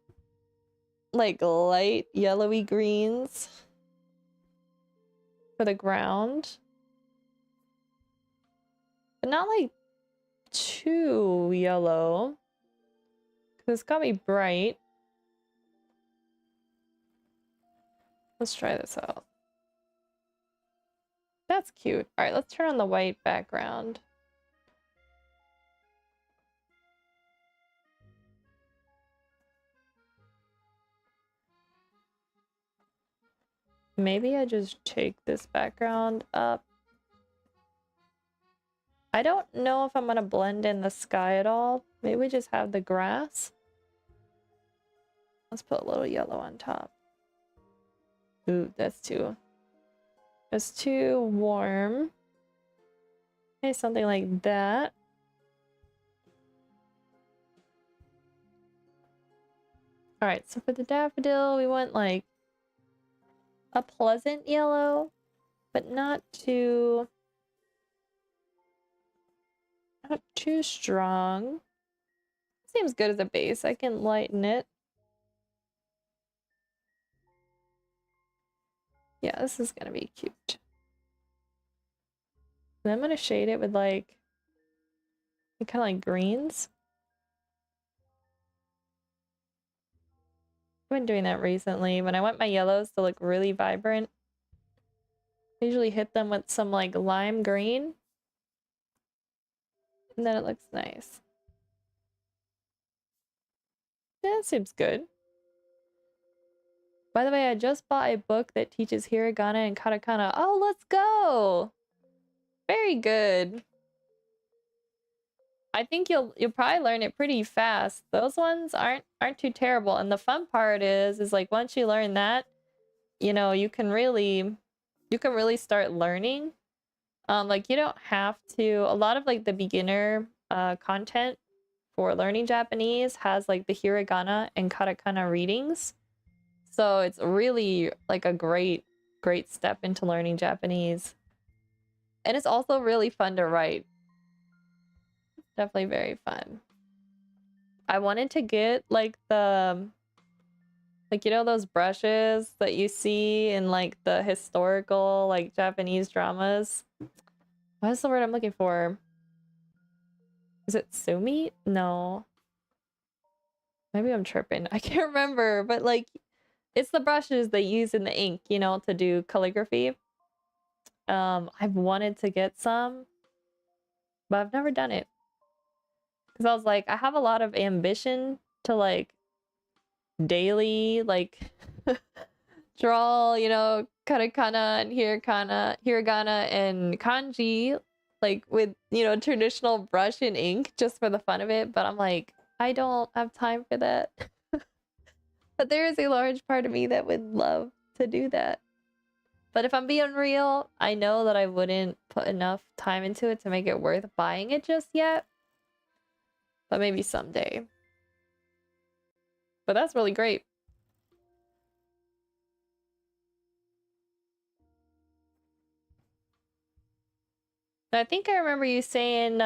like light yellowy greens for the ground. But not like too yellow. Because it's gotta be bright. Let's try this out. That's cute. All right, let's turn on the white background. Maybe I just take this background up. I don't know if I'm gonna blend in the sky at all. Maybe we just have the grass. Let's put a little yellow on top. Ooh, that's too warm. Okay, something like that. All right, so for the daffodil, we want like a pleasant yellow, but not too strong. Seems good as a base. I can lighten it. Yeah, this is gonna be cute. And I'm gonna shade it with like kind of like greens. I've been doing that recently. When I want my yellows to look really vibrant, I usually hit them with some like lime green. And then it looks nice. Yeah, it seems good. By the way, I just bought a book that teaches hiragana and katakana. Oh, let's go! Very good. I think you'll probably learn it pretty fast. Those ones aren't too terrible. And the fun part is like once you learn that, you know, you can really start learning. Like you don't have to, a lot of like the beginner content for learning Japanese has like the hiragana and katakana readings. So it's really like a great step into learning Japanese. And it's also really fun to write. Definitely very fun. I wanted to get like the, like, you know, those brushes that you see in like the historical like Japanese dramas. What is the word I'm looking for? Is it sumi? No. Maybe I'm tripping. I can't remember, but like it's the brushes they use in the ink, you know, to do calligraphy. I've wanted to get some, but I've never done it. Because I was like, I have a lot of ambition to like daily like draw, you know, katakana and hiragana and kanji like with, you know, traditional brush and ink just for the fun of it, but I'm like, I don't have time for that. But there is a large part of me that would love to do that. But if I'm being real, I know that I wouldn't put enough time into it to make it worth buying it just yet. But maybe someday. But that's really great. I think I remember you saying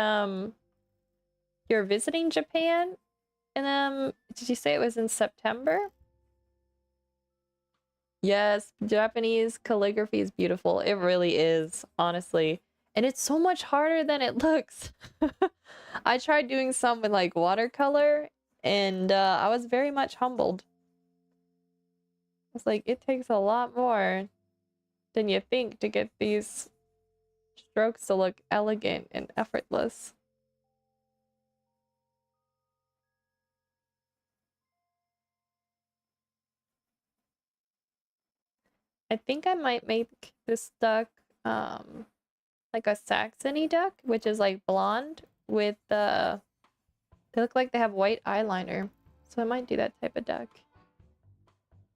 you're visiting Japan, and did you say it was in September? Yes, Japanese calligraphy is beautiful. It really is, honestly. And it's so much harder than it looks. I tried doing some with like watercolor, and I was very much humbled. It's like, it takes a lot more than you think to get these strokes to look elegant and effortless. I think I might make this duck like a Saxony duck, which is like blonde with they look like they have white eyeliner. So I might do that type of duck.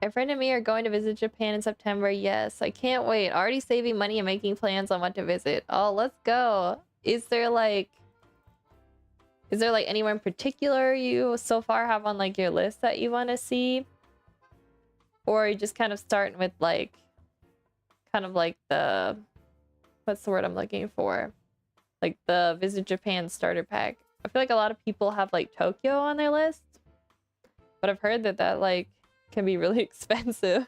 A friend and me are going to visit Japan in September. Yes, I can't wait. Already saving money and making plans on what to visit. Oh, let's go. Is there like anywhere in particular you so far have on like your list that you want to see? Or are you just kind of starting with like kind of like the, what's the word I'm looking for? Like the Visit Japan starter pack. I feel like a lot of people have like Tokyo on their list, but I've heard that like can be really expensive.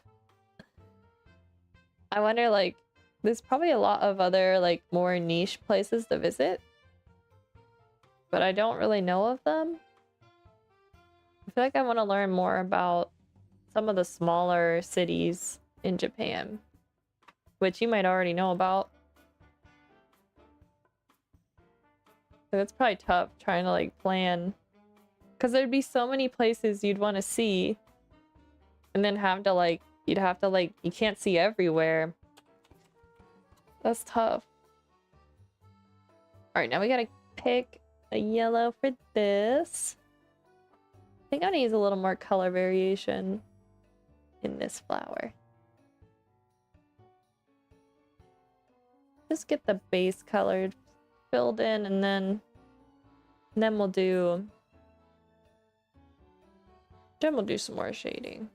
I wonder, like, there's probably a lot of other like more niche places to visit, but I don't really know of them. I feel like I want to learn more about some of the smaller cities in Japan, which you might already know about. So it's probably tough trying to like plan, because there'd be so many places you'd want to see, and then have to like, you'd have to like, you can't see everywhere. That's tough. All right, now we gotta pick a yellow for this. I think I'm gonna use a little more color variation in this flower. Just get the base color filled in, and then we'll do some more shading.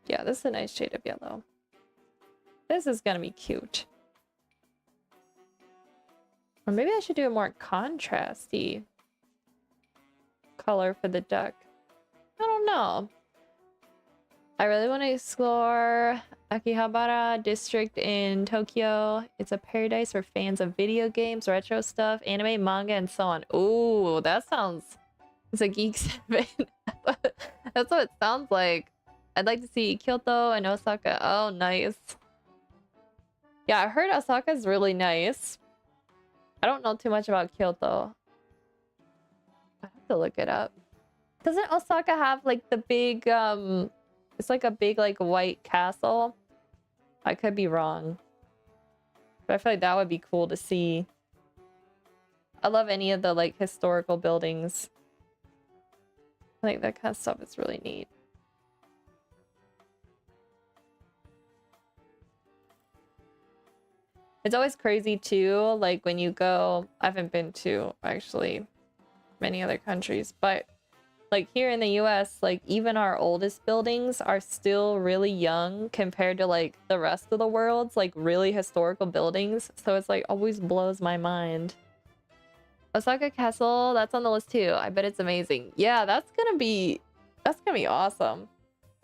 Yeah, this is a nice shade of yellow. This is gonna be cute. Or maybe I should do a more contrasty color for the duck. I don't know. I really want to explore Akihabara district in Tokyo. It's a paradise for fans of video games, retro stuff, anime, manga, and so on. Ooh, that sounds... It's a geek 7. That's what it sounds like. I'd like to see Kyoto and Osaka. Oh, nice. Yeah, I heard Osaka's really nice. I don't know too much about Kyoto. I have to look it up. Doesn't Osaka have like the big it's like a big like white castle? I could be wrong. But I feel like that would be cool to see. I love any of the like historical buildings. I think that kind of stuff is really neat. It's always crazy too, like when you go, I haven't been to actually many other countries, but like here in the US, like even our oldest buildings are still really young compared to like the rest of the world's like really historical buildings. So it's like always blows my mind. Osaka Castle, that's on the list too. I bet it's amazing. Yeah, that's gonna be awesome.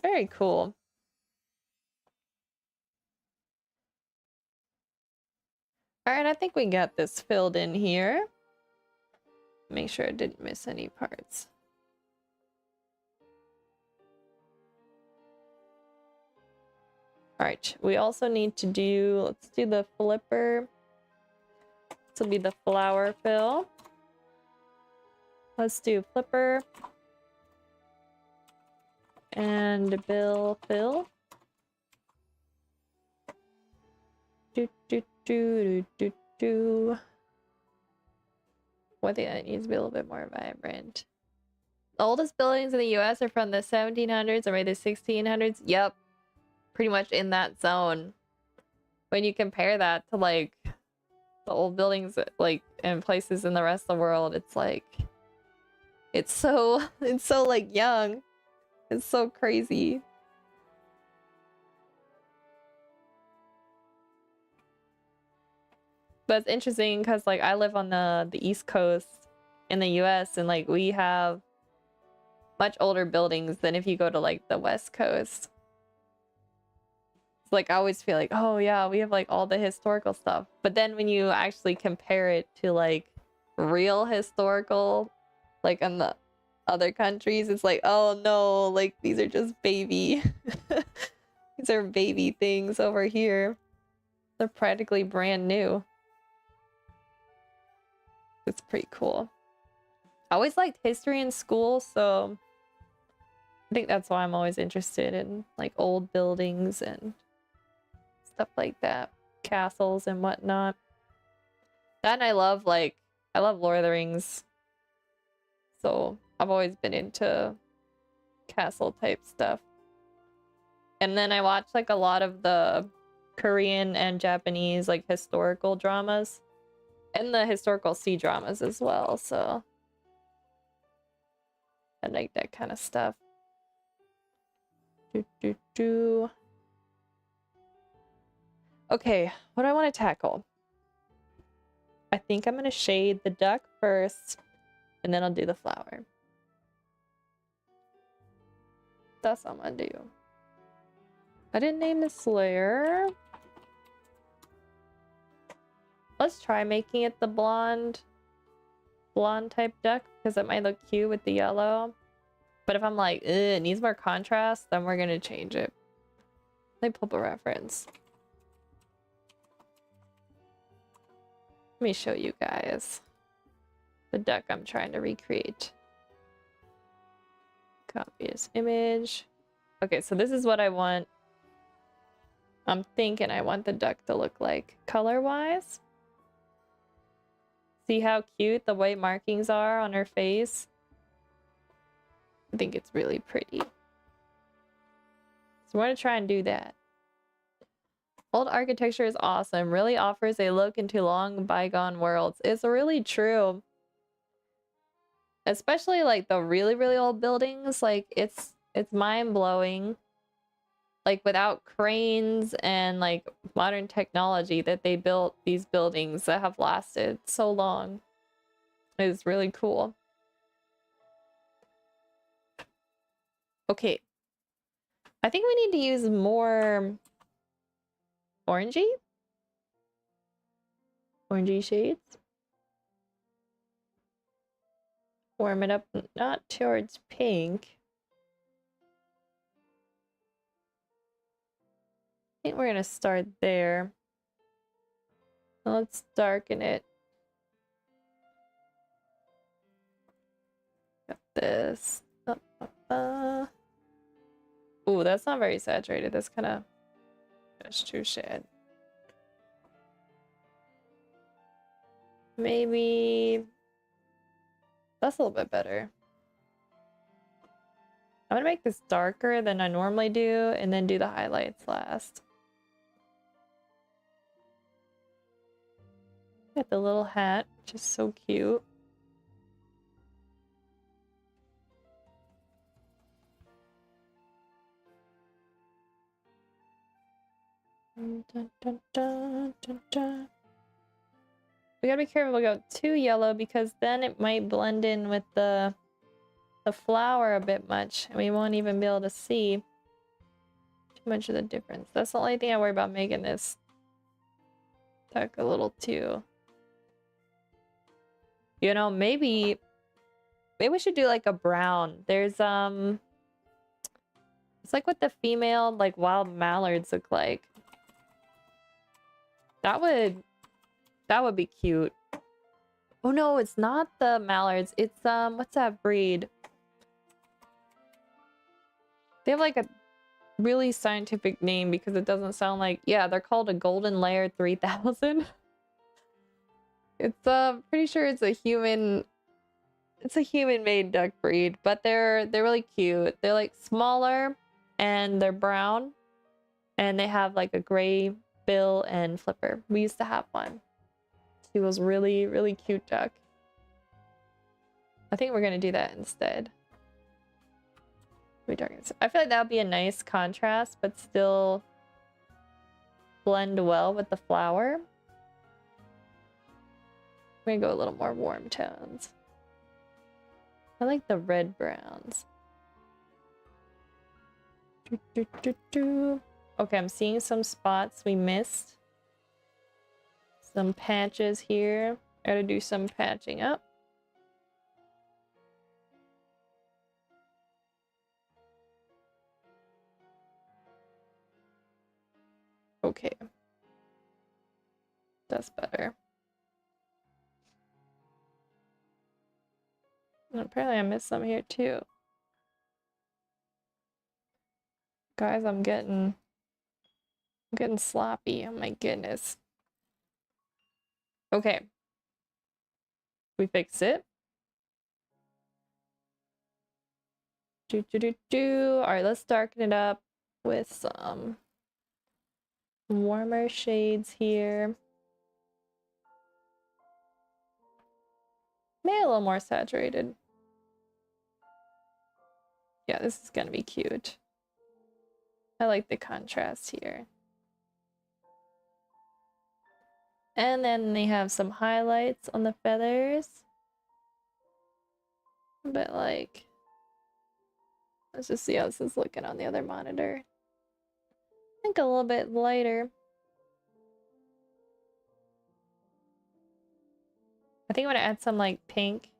Very cool. All right, I think we got this filled in here. Make sure I didn't miss any parts. All right, we also need to do, let's do the flipper. This will be the flower fill. Let's do flipper. And bill fill. Do, do, do, do, do, do. One thing that needs to be a little bit more vibrant. The oldest buildings in the US are from the 1700s or maybe the 1600s. Yep. Pretty much in that zone. When you compare that to like the old buildings like in places in the rest of the world, it's like it's so like young. It's so crazy. But it's interesting because like I live on the East Coast in the US and like we have much older buildings than if you go to like the West Coast. It's like I always feel like, oh yeah, we have like all the historical stuff. But then when you actually compare it to like real historical, like in the other countries, it's like, oh no, like these are just baby. These are baby things over here. They're practically brand new. It's pretty cool. I always liked history in school, so I think that's why I'm always interested in like old buildings and stuff like that. Castles and whatnot. That and I love Lord of the Rings. So I've always been into castle type stuff. And then I watch like a lot of the Korean and Japanese like historical dramas. And the historical C-dramas as well, so I like that kind of stuff. Okay, what do I want to tackle? I think I'm gonna shade the duck first, and then I'll do the flower. That's what I'm gonna do. I didn't name this layer. Let's try making it the blonde type duck because it might look cute with the yellow. But if I'm like, it needs more contrast, then we're gonna change it. Let me pull up a reference. Let me show you guys the duck I'm trying to recreate. Copy this image. Okay, so this is what I want. I'm thinking I want the duck to look like color-wise. See how cute the white markings are on her face? I think it's really pretty. So we're gonna try and do that. Old architecture is awesome. Really offers a look into long bygone worlds. It's really true. Especially like the really, really old buildings. Like it's mind-blowing. Like without cranes and like modern technology that they built these buildings that have lasted so long. It's really cool. Okay. I think we need to use more orangey shades. Warm it up, not towards pink. I think we're gonna start there. Let's darken it. Got this. Ooh, that's not very saturated. That's kind of just too shade. Maybe that's a little bit better. I'm gonna make this darker than I normally do and then do the highlights last. Got the little hat, which is so cute. Dun, dun, dun, dun, dun. We gotta be careful to go too yellow because then it might blend in with the flower a bit much and we won't even be able to see too much of the difference. That's the only thing I worry about, making this tuck a little too. You know, maybe we should do like a brown. There's it's like what the female like wild mallards look like. That would be cute. Oh no, it's not the mallards. It's what's that breed? They have like a really scientific name because it doesn't sound like, yeah, they're called a golden layer 3000. It's pretty sure it's a human made duck breed, but they're really cute. They're like smaller and they're brown and they have like a gray bill and flipper. We used to have one. She was really, really cute duck. I think we're gonna do that instead. I feel like that would be a nice contrast, but still blend well with the flower. We're gonna go a little more warm tones. I like the red browns. Okay, I'm seeing some spots we missed. Some patches here. Gotta do some patching up. Okay. That's better. And apparently I missed some here too. Guys, I'm getting sloppy. Oh my goodness. Okay. We fix it. All right, let's darken it up with some warmer shades here. Maybe a little more saturated. Yeah, this is gonna be cute. I like the contrast here. And then they have some highlights on the feathers. But like, let's just see how this is looking on the other monitor. I think a little bit lighter. I think I'm gonna add some like pink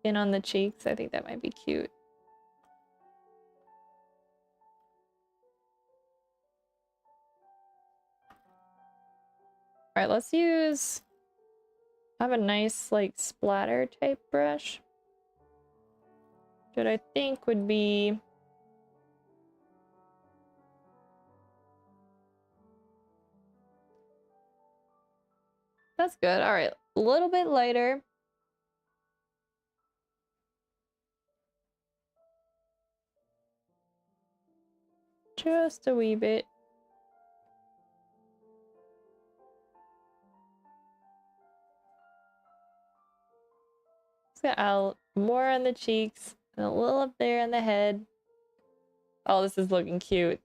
in on the cheeks. I think that might be cute. All right, let's use, I have a nice like splatter type brush that I think would be that's good. All right, a little bit lighter. Just a wee bit. Just gonna add more on the cheeks and a little up there on the head. Oh, this is looking cute.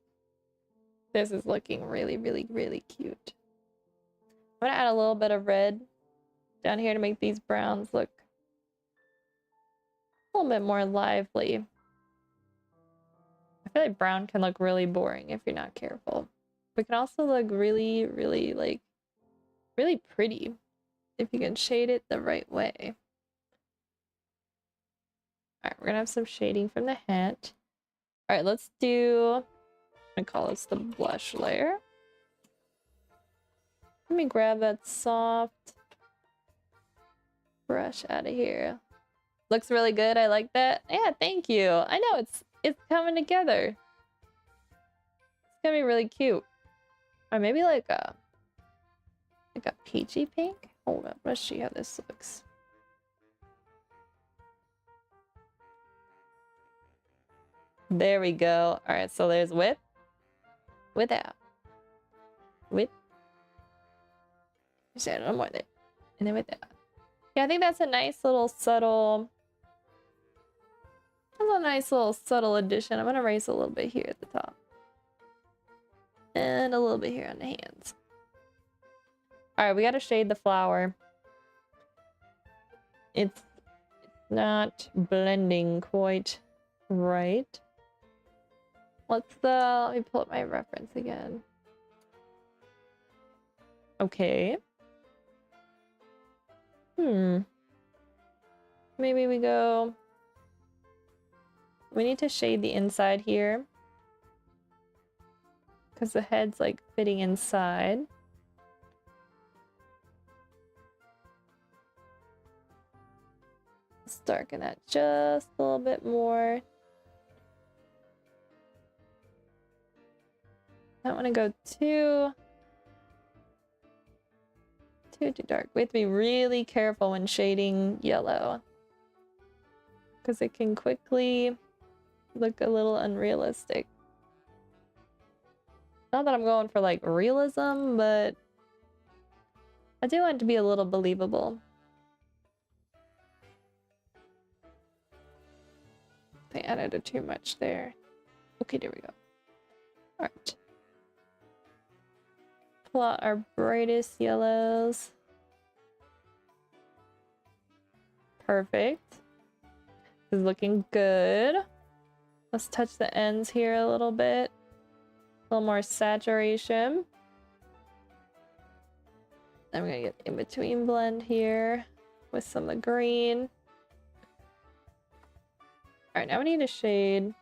This is looking really, really, really cute. I'm gonna add a little bit of red down here to make these browns look a little bit more lively. I feel feel like brown can look really boring if you're not careful. But it can also look really, really, like, really pretty if you can shade it the right way. Alright, we're gonna have some shading from the hat. Alright, let's do... I'm gonna call this the blush layer. Let me grab that soft brush out of here. Looks really good. I like that. Yeah, thank you. I know it's coming together. It's gonna be really cute. Or maybe like a peachy pink. Hold up, let's see how this looks. There we go. All right, so there's with, without, with. Just add a little more there, and then without. Yeah, I think that's a nice little subtle. That's a nice little subtle addition. I'm gonna erase a little bit here at the top. And a little bit here on the hands. Alright, we gotta shade the flower. It's not blending quite right. Let me pull up my reference again. Okay. Maybe we go... We need to shade the inside here. Because the head's like fitting inside. Let's darken that just a little bit more. I don't want to go too dark. We have to be really careful when shading yellow. Because it can quickly look a little unrealistic. Not that I'm going for like realism, but I do want it to be a little believable. I added too much there. Okay, there we go. Alright. Pull out our brightest yellows. Perfect. This is looking good. Let's touch the ends here a little bit. A little more saturation. Then we're gonna get in between blend here with some of the green. Alright, now we need to shade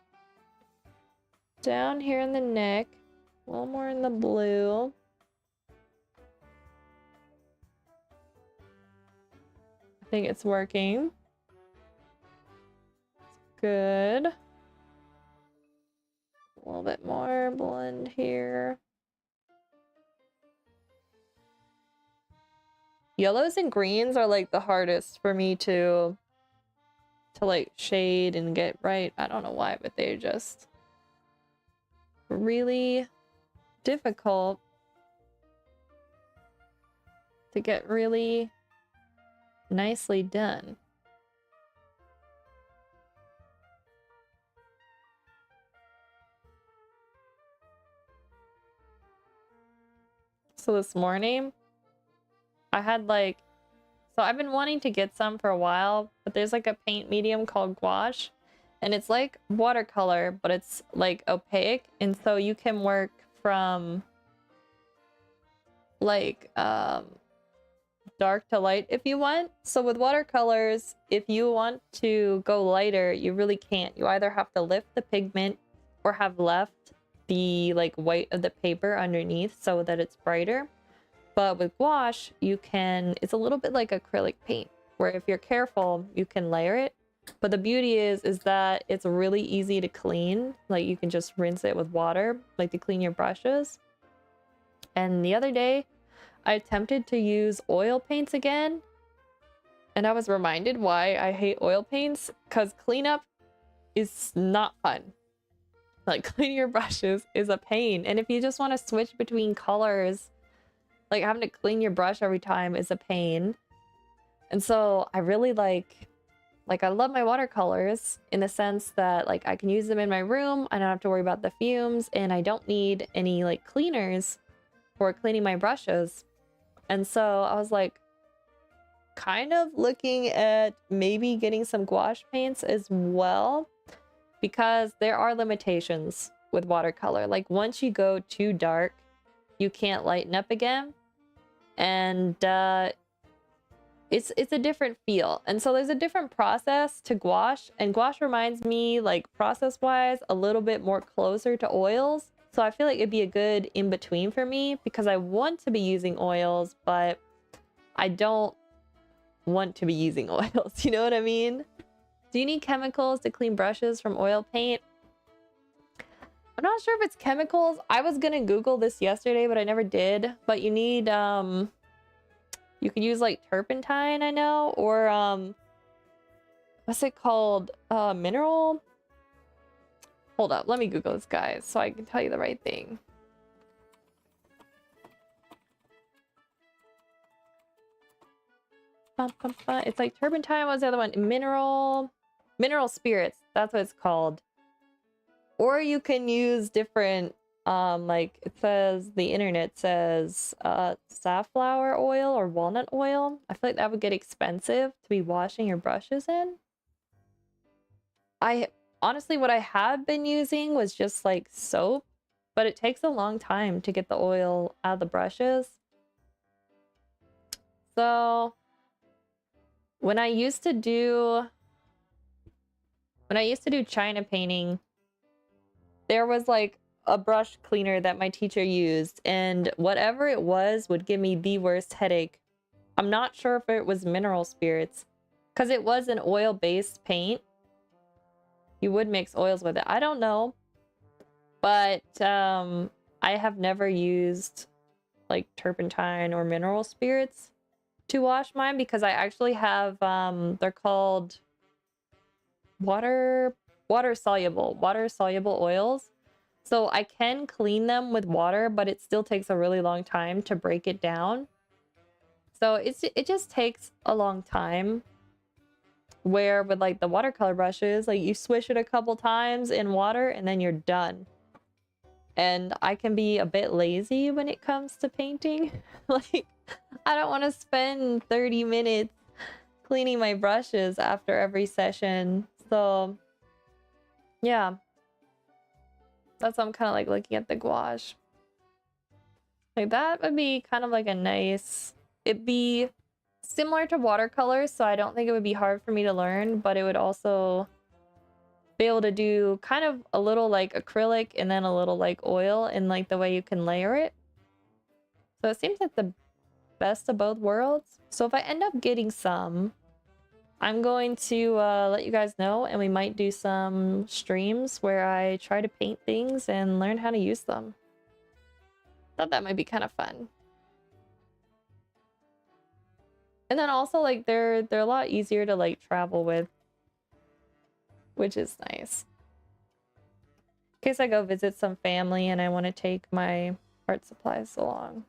down here in the neck. A little more in the blue. I think it's working. It's good. A little bit more blend here. Yellows and greens are like the hardest for me to like shade and get right. I don't know why, but they're just really difficult to get really nicely done. So this morning, I had like, so I've been wanting to get some for a while, but there's like a paint medium called gouache, and it's like watercolor, but it's like opaque, and so you can work from like dark to light if you want. So with watercolors, if you want to go lighter, you really can't. You either have to lift the pigment or have left the like white of the paper underneath so that it's brighter. But with gouache, you can, it's a little bit like acrylic paint, where if you're careful, you can layer it. But the beauty is that it's really easy to clean. Like you can just rinse it with water, like to clean your brushes. And the other day, I attempted to use oil paints again. And I was reminded why I hate oil paints, because cleanup is not fun. Like cleaning your brushes is a pain. And if you just want to switch between colors, like having to clean your brush every time is a pain. And so I really like I love my watercolors in the sense that like I can use them in my room. I don't have to worry about the fumes, and I don't need any like cleaners for cleaning my brushes. And so I was like kind of looking at maybe getting some gouache paints as well, because there are limitations with watercolor. Like once you go too dark, you can't lighten up again. And it's a different feel. And so there's a different process to gouache, and gouache reminds me, like process-wise, a little bit more closer to oils. So I feel like it'd be a good in-between for me because I want to be using oils, but I don't want to be using oils. You know what I mean? Do you need chemicals to clean brushes from oil paint? I'm not sure if it's chemicals. I was gonna Google this yesterday, but I never did. But you need, you could use like turpentine, I know, or, what's it called? Mineral? Hold up, let me Google this, guys, so I can tell you the right thing. It's like turpentine. What's the other one? Mineral spirits. That's what it's called. Or you can use different, like it says, the internet says, safflower oil or walnut oil. I feel like that would get expensive to be washing your brushes in. Honestly, what I have been using was just like soap, but it takes a long time to get the oil out of the brushes. So when I used to do China painting, there was like a brush cleaner that my teacher used, and whatever it was would give me the worst headache. I'm not sure if it was mineral spirits, because it was an oil-based paint. You would mix oils with it. I don't know. But I have never used like turpentine or mineral spirits to wash mine because I actually have, they're called water soluble oils. So I can clean them with water, but it still takes a really long time to break it down. So it just takes a long time. Where with like the watercolor brushes, like you swish it a couple times in water and then you're done. And I can be a bit lazy when it comes to painting. Like, I don't want to spend 30 minutes cleaning my brushes after every session. So yeah, that's why I'm kind of like looking at the gouache. Like that would be kind of like a nice, it'd be similar to watercolors, so I don't think it would be hard for me to learn, but it would also be able to do kind of a little like acrylic and then a little like oil in like the way you can layer it. So it seems like the best of both worlds. So if I end up getting some, I'm going to let you guys know, and we might do some streams where I try to paint things and learn how to use them. Thought that might be kind of fun. And then also like they're a lot easier to like travel with, which is nice. In case I go visit some family and I want to take my art supplies along.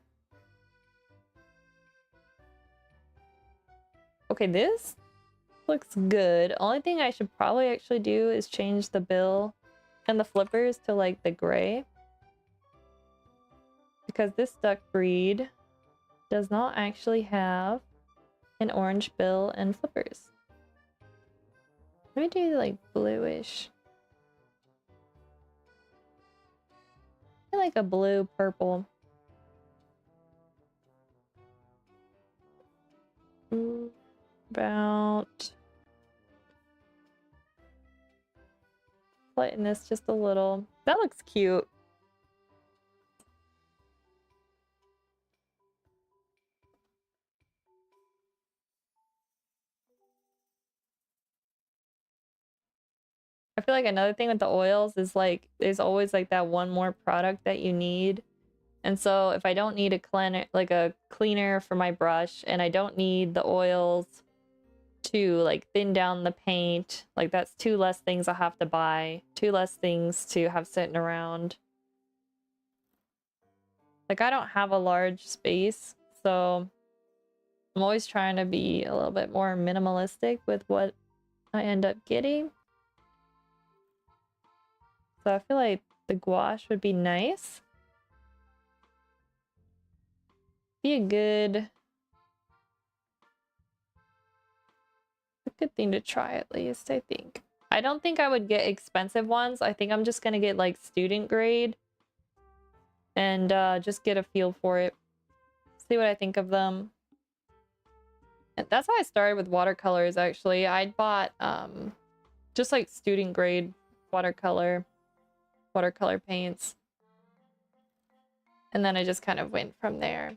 Okay, this looks good. Only thing I should probably actually do is change the bill and the flippers to like the gray. Because this duck breed does not actually have an orange bill and flippers. Let me do like bluish. I like a blue purple. About lighten this just a little. That looks cute. I feel like another thing with the oils is like there's always like that one more product that you need. And so if I don't need a cleaner for my brush, and I don't need the oils to like thin down the paint, like that's two less things I have to buy, two less things to have sitting around. Like I don't have a large space, so I'm always trying to be a little bit more minimalistic with what I end up getting. So I feel like the gouache would be nice. Be a good thing to try at least, I think. I don't think I would get expensive ones. I think I'm just gonna get like student grade and just get a feel for it. See what I think of them. And that's how I started with watercolors, actually. I bought just like student grade watercolor paints. And then I just kind of went from there.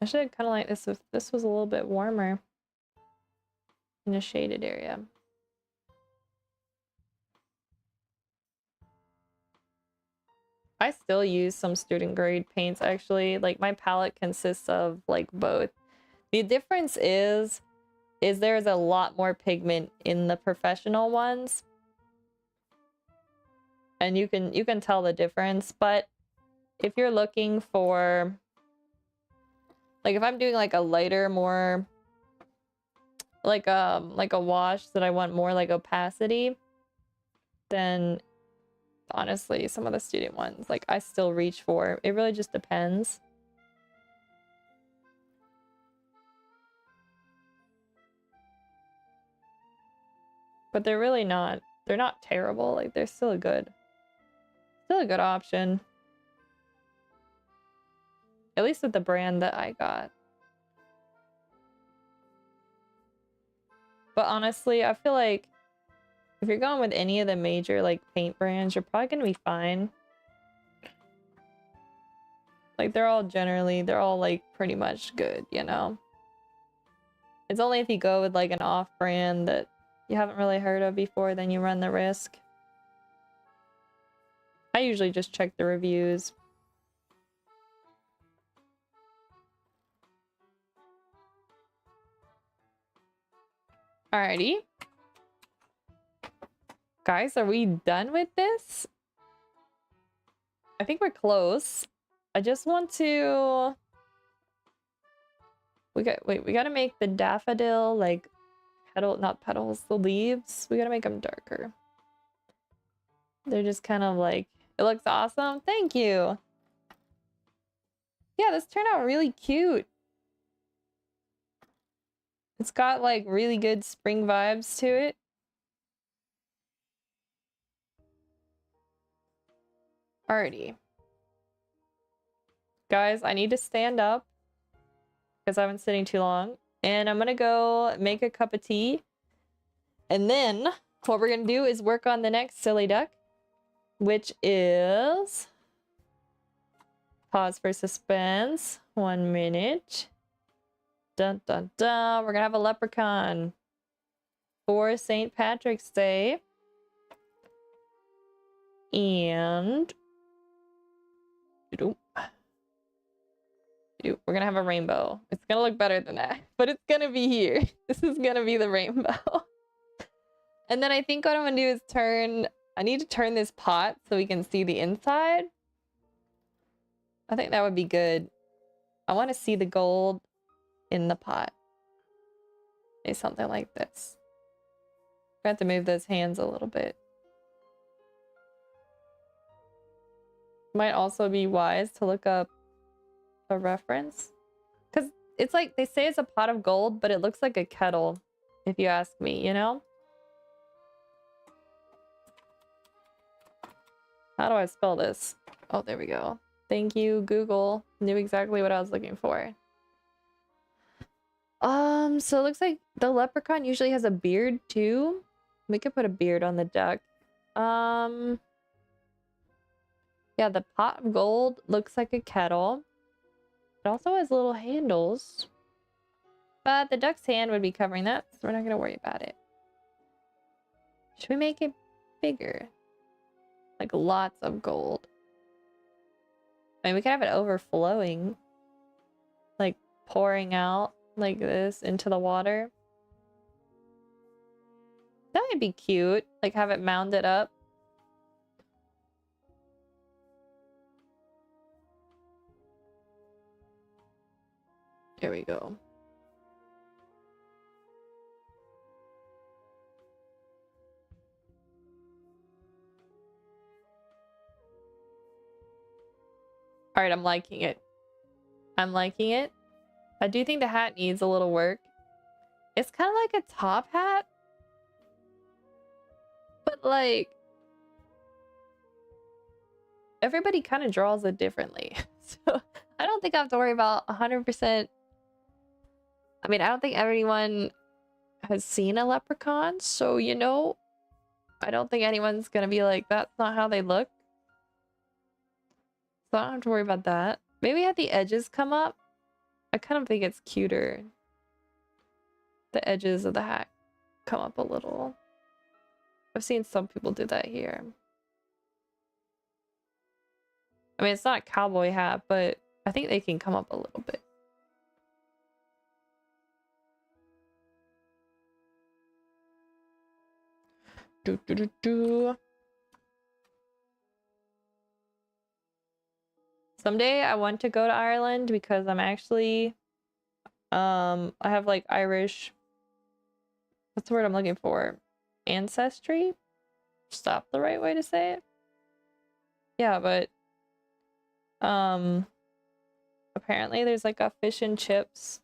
I should kind of like this if this was a little bit warmer in a shaded area. I still use some student grade paints, actually. Like, my palette consists of like both. The difference is there's a lot more pigment in the professional ones. And you can tell the difference, but if you're looking for like, if I'm doing like a lighter, more like a wash that I want more like opacity, then honestly some of the student ones like I still reach for. It really just depends. But they're really not, they're not terrible. Like, they're still a good option. At least with the brand that I got. But honestly, I feel like if you're going with any of the major like paint brands, you're probably gonna be fine. Like, they're all like pretty much good, you know? It's only if you go with like an off-brand that you haven't really heard of before, then you run the risk. I usually just check the reviews. Alrighty. Guys, are we done with this? I think we're close. I just want to... we gotta make the daffodil, like, not petals, the leaves. We gotta make them darker. They're just kind of like... It looks awesome. Thank you. Yeah, this turned out really cute. It's got like really good spring vibes to it. Alrighty. Guys, I need to stand up because I've been sitting too long. And I'm gonna go make a cup of tea. And then what we're gonna do is work on the next silly duck, which is... Pause for suspense. 1 minute. Dun dun dun. We're gonna have a leprechaun for St. Patrick's Day. And we're gonna have a rainbow. It's gonna look better than that, but it's gonna be here. This is gonna be the rainbow. And then I think what I'm gonna do is I need to turn this pot so we can see the inside. I think that would be good. I want to see the gold in the pot. Maybe something like this. I have to move those hands a little bit. Might also be wise to look up a reference. Because it's like, they say it's a pot of gold, but it looks like a kettle, if you ask me, you know? How do I spell this? Oh, there we go. Thank you, Google. Knew exactly what I was looking for. So it looks like the leprechaun usually has a beard too. We could put a beard on the duck. Yeah, the pot of gold looks like a kettle. It also has little handles. But the duck's hand would be covering that, so we're not gonna worry about it. Should we make it bigger? Like lots of gold. I mean, we could have it overflowing. Like pouring out like this into the water. That might be cute. Like have it mounded up. There we go. All right, I'm liking it. I'm liking it. I do think the hat needs a little work. It's kind of like a top hat. But like everybody kind of draws it differently. So I don't think I have to worry about 100%. I mean, I don't think everyone has seen a leprechaun, so you know, I don't think anyone's gonna be like, that's not how they look. So I don't have to worry about that. Maybe at the edges come up. I kind of think it's cuter. The edges of the hat come up a little. I've seen some people do that here. I mean, it's not a cowboy hat, but I think they can come up a little bit. Do, do, do, do. Someday I want to go to Ireland because I'm actually, I have like Irish, what's the word I'm looking for? Ancestry? Is that the right way to say it? Yeah, but, apparently there's like a fish and chips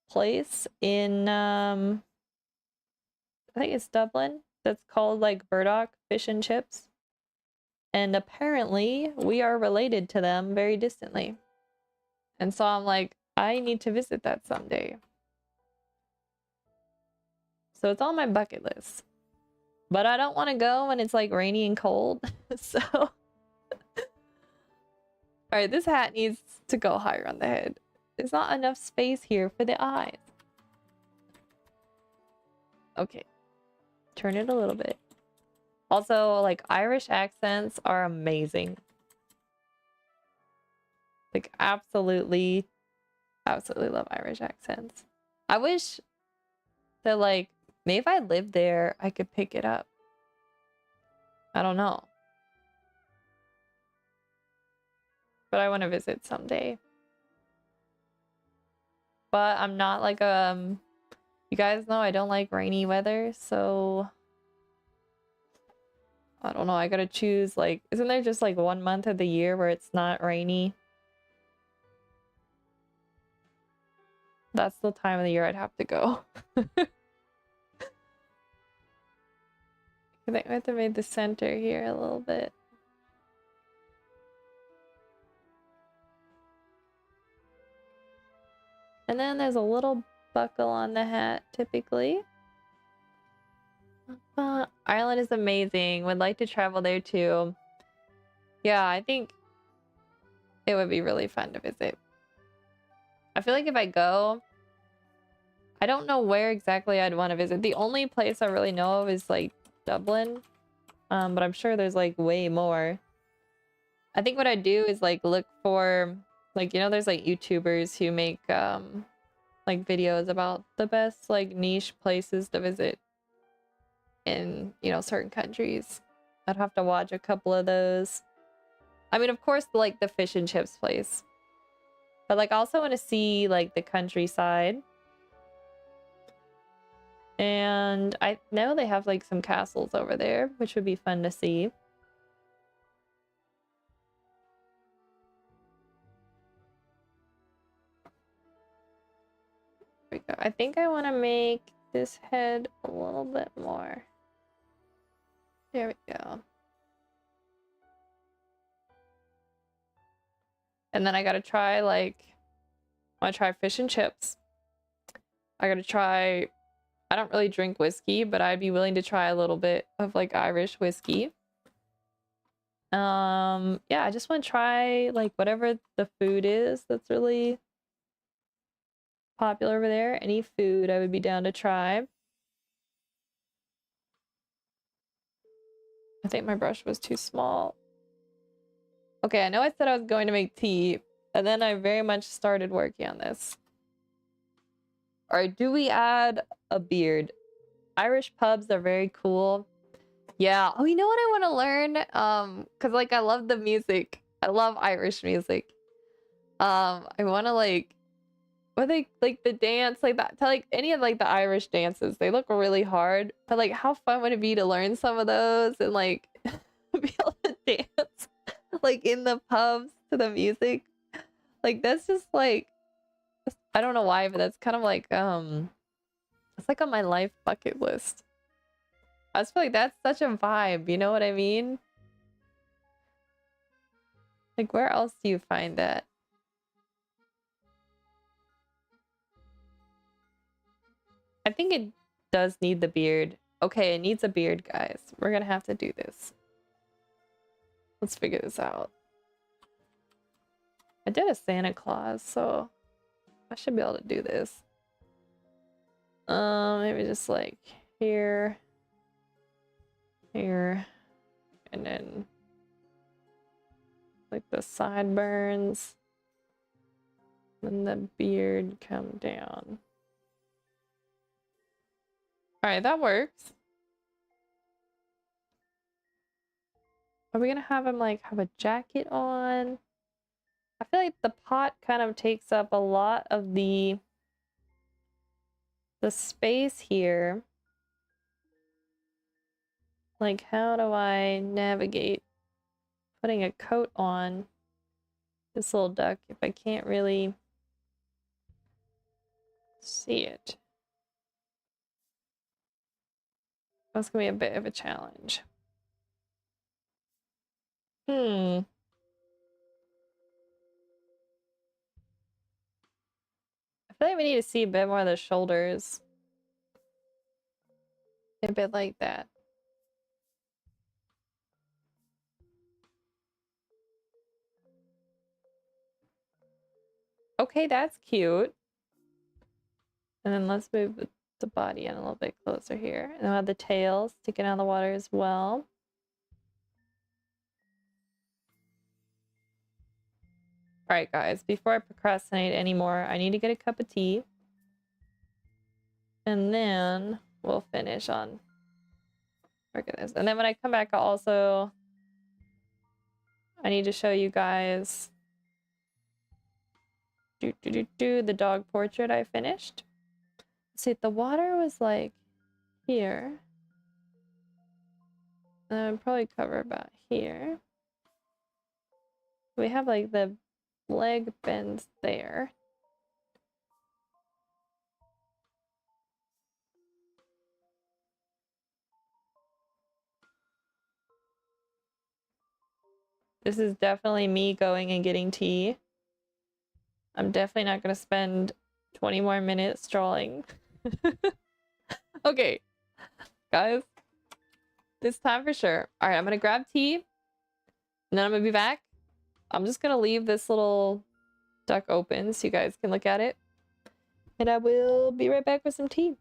place in, I think it's Dublin, that's called like Burdock Fish and Chips. And apparently we are related to them very distantly. And so I'm like, I need to visit that someday. So it's on my bucket list. But I don't want to go when it's like rainy and cold. So alright, this hat needs to go higher on the head. There's not enough space here for the eyes. Okay. Turn it a little bit. Also, like, Irish accents are amazing. Like, absolutely love Irish accents. I wish that, like, maybe if I lived there, I could pick it up. I don't know. But I want to visit someday. But I'm not like, you guys know I don't like rainy weather, so I don't know, I gotta choose, like, isn't there just like 1 month of the year where it's not rainy? That's the time of the year I'd have to go. I think I have to make the center here a little bit. And then there's a little buckle on the hat, typically. Ireland is amazing. Would like to travel there too. Yeah, I think it would be really fun to visit. I feel like if I go, I don't know where exactly I'd want to visit. The only place I really know of is like Dublin. But I'm sure there's like way more. I think what I do is like look for, like, you know, there's like YouTubers who make like videos about the best like niche places to visit in, you know, certain countries. I'd have to watch a couple of those. I mean, of course, like the fish and chips place. But like I also want to see like the countryside. And I know they have like some castles over there, which would be fun to see. There we go. I think I want to make this head a little bit more. There we go. And then I gotta try like, I want to try fish and chips. I gotta try, I don't really drink whiskey, but I'd be willing to try a little bit of like Irish whiskey. Yeah, I just want to try like whatever the food is that's really popular over there. Any food I would be down to try. I think my brush was too small. Okay, I know I said I was going to make tea, and then I very much started working on this. Alright, do we add a beard? Irish pubs are very cool. Yeah. Oh, you know what I want to learn? Because like I love the music. I love Irish music. I want to like, what they like the dance like that, to like any of like the Irish dances. They look really hard, but like how fun would it be to learn some of those and like be able to dance like in the pubs to the music? Like that's just like, I don't know why, but that's kind of like it's like on my life bucket list. I just feel like that's such a vibe, you know what I mean? Like, where else do you find that? I think it does need the beard. Okay, it needs a beard, guys. We're gonna have to do this. Let's figure this out. I did a Santa Claus, so I should be able to do this. Maybe just like here, here, and then like the sideburns, and the beard come down. All right, that works. Are we gonna have him like have a jacket on? I feel like the pot kind of takes up a lot of the space here. Like, how do I navigate putting a coat on this little duck if I can't really see it? That's gonna be a bit of a challenge. I feel like we need to see a bit more of the shoulders. A bit like that. Okay, that's cute. And then let's move the body in a little bit closer here. And we'll have the tail sticking out of the water as well. All right, guys, before I procrastinate anymore, I need to get a cup of tea. And then we'll finish on work at this. And then when I come back, I need to show you guys the dog portrait I finished. See, the water was like here. And I would probably cover about here. We have like the leg bends there. This is definitely me going and getting tea. I'm definitely not going to spend 20 more minutes drawing. Okay, guys. This time for sure. All right, I'm going to grab tea. And then I'm going to be back. I'm just going to leave this little duck open so you guys can look at it. And I will be right back with some tea.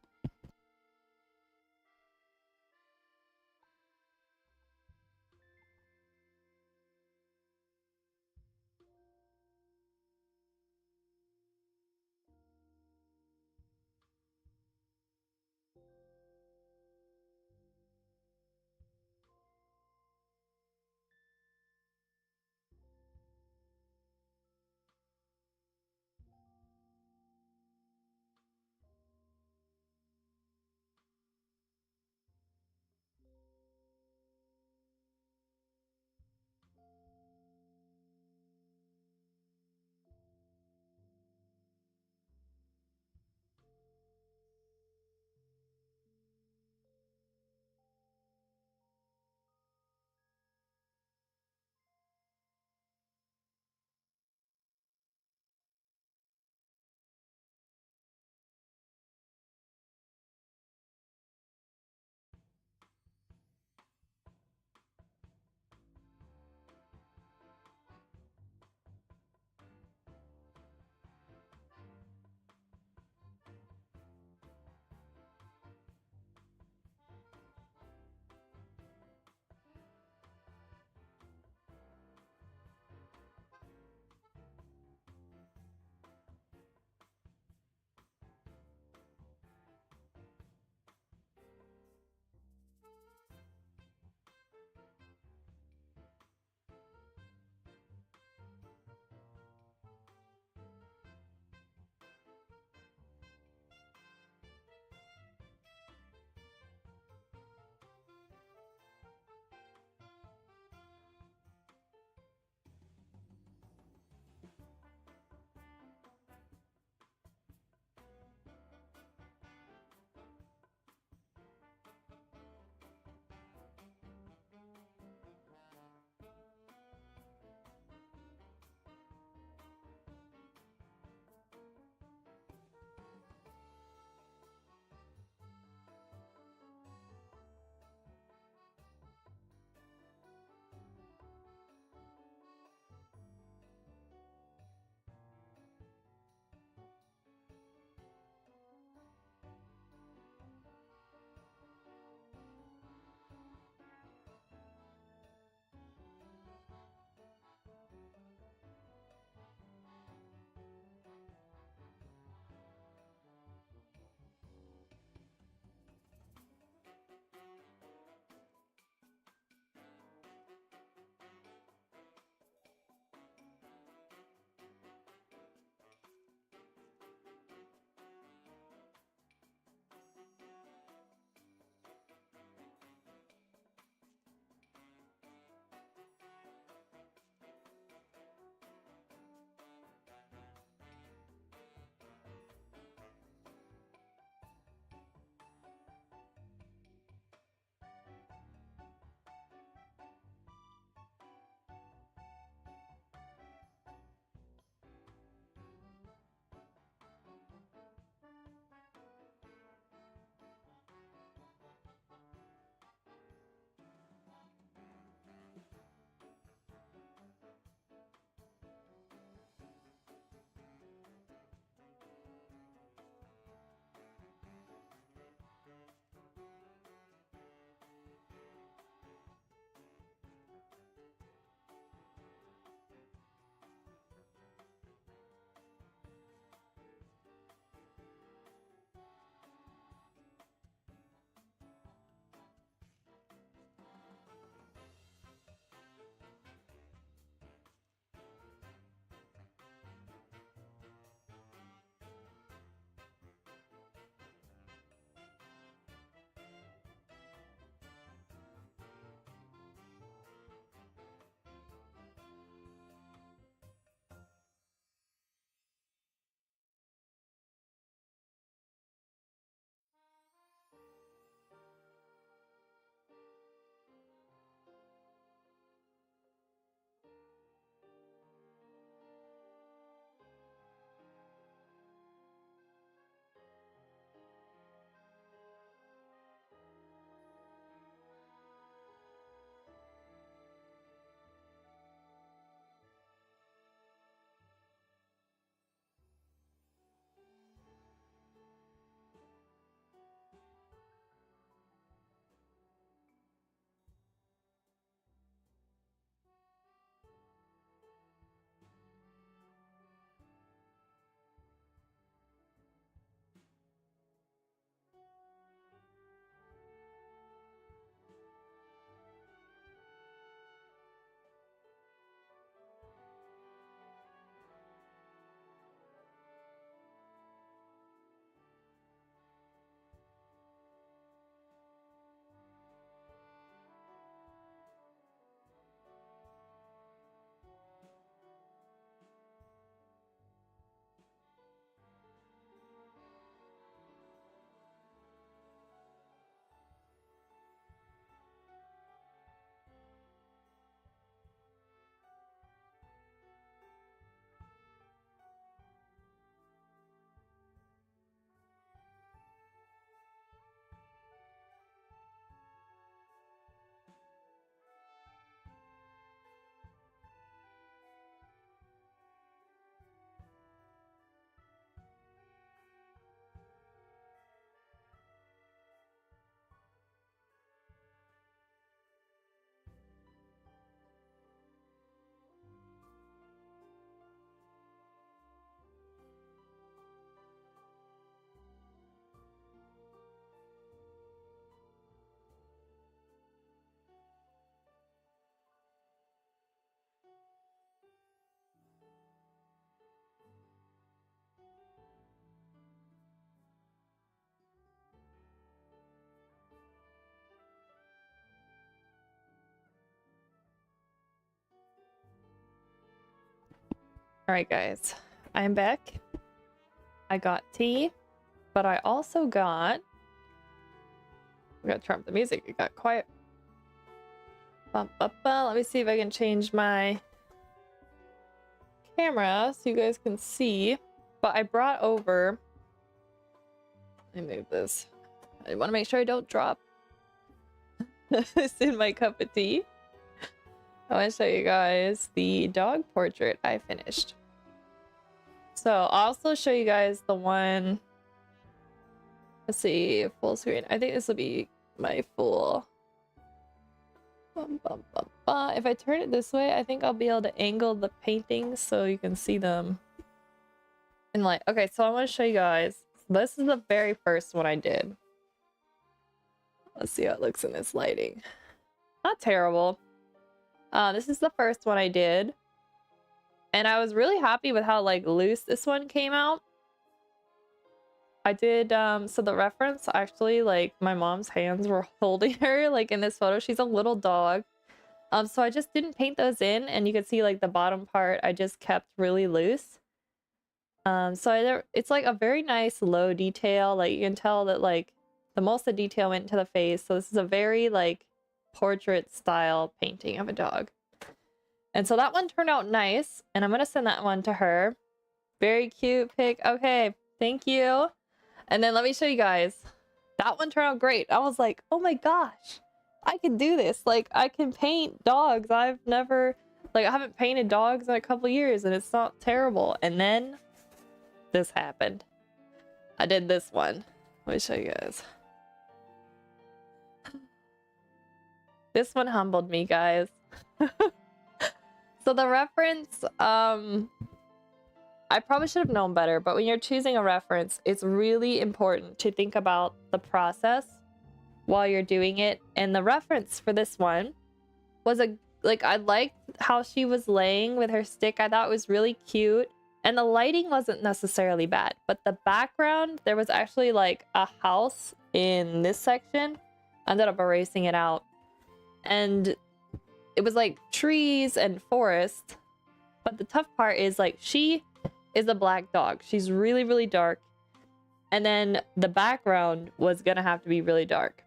All right, guys, I'm back. I got tea, but I also got... I'm gonna turn up the music. It got quiet. Let me see if I can change my camera so you guys can see. But I brought over... Let me move this. I want to make sure I don't drop this in my cup of tea. I want to show you guys the dog portrait I finished. So I'll also show you guys the one... Let's see, full screen. I think this will be my full... If I turn it this way, I think I'll be able to angle the paintings so you can see them in light. Okay, so I want to show you guys. This is the very first one I did. Let's see how it looks in this lighting. Not terrible. This is the first one I did. And I was really happy with how like loose this one came out. I did, so the reference actually, like my mom's hands were holding her like in this photo. She's a little dog. So I just didn't paint those in, and you can see like the bottom part I just kept really loose. It's like a very nice low detail. Like you can tell that like the most of the detail went into the face. So this is a very like portrait style painting of a dog. And so that one turned out nice, and I'm gonna send that one to her. Very cute pic. Okay, thank you. And then let me show you guys. That one turned out great. I was like, oh my gosh, I can do this. Like I can paint dogs. I haven't painted dogs in a couple years, and it's not terrible. And then this happened. I did this one. Let me show you guys. This one humbled me, guys. So the reference, I probably should have known better, but when you're choosing a reference, it's really important to think about the process while you're doing it. And the reference for this one was I liked how she was laying with her stick. I thought it was really cute. And the lighting wasn't necessarily bad, but the background, there was actually like a house in this section. I ended up erasing it out. And it was like trees and forest. But the tough part is like she is a black dog. She's really, really dark. And then the background was gonna have to be really dark.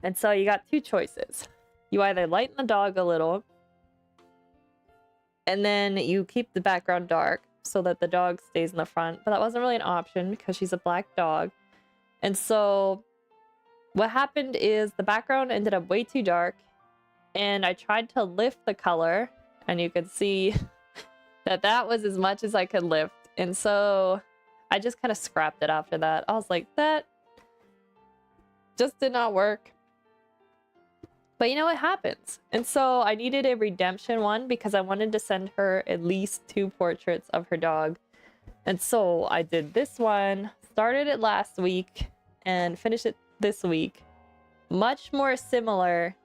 And so you got two choices. You either lighten the dog a little, and then you keep the background dark so that the dog stays in the front. But that wasn't really an option because she's a black dog. And so what happened is the background ended up way too dark, and I tried to lift the color, and you could see that was as much as I could lift. And so I just kind of scrapped it after that. I was like, that just did not work. But you know, it happens. And so I needed a redemption one because I wanted to send her at least 2 portraits of her dog. And so I did this one, started it last week, and finished it this week. Much more similar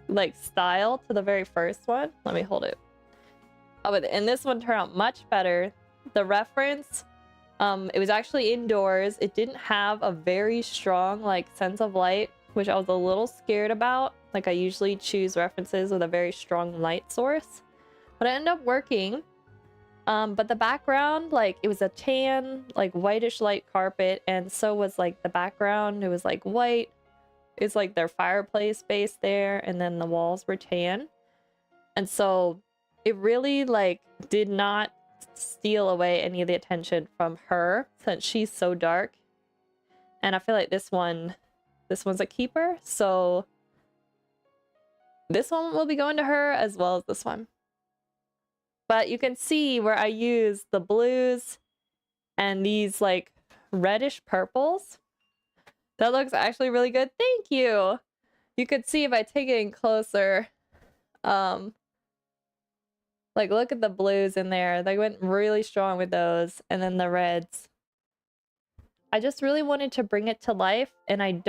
like style to the very first one. Let me hold it. Oh, and this one turned out much better. The reference, it was actually indoors. It didn't have a very strong like sense of light, which I was a little scared about. Like I usually choose references with a very strong light source, but it ended up working. But the background, like it was a tan, like whitish light carpet, and so was like the background. It was like white. It's like their fireplace base there, and then the walls were tan. And so it really like did not steal away any of the attention from her since she's so dark. And I feel like this one's a keeper. So this one will be going to her as well as this one. But you can see where I use the blues and these like reddish purples. That looks actually really good. Thank you. You could see if I take it in closer. Like look at the blues in there. They went really strong with those. And then the reds. I just really wanted to bring it to life, and I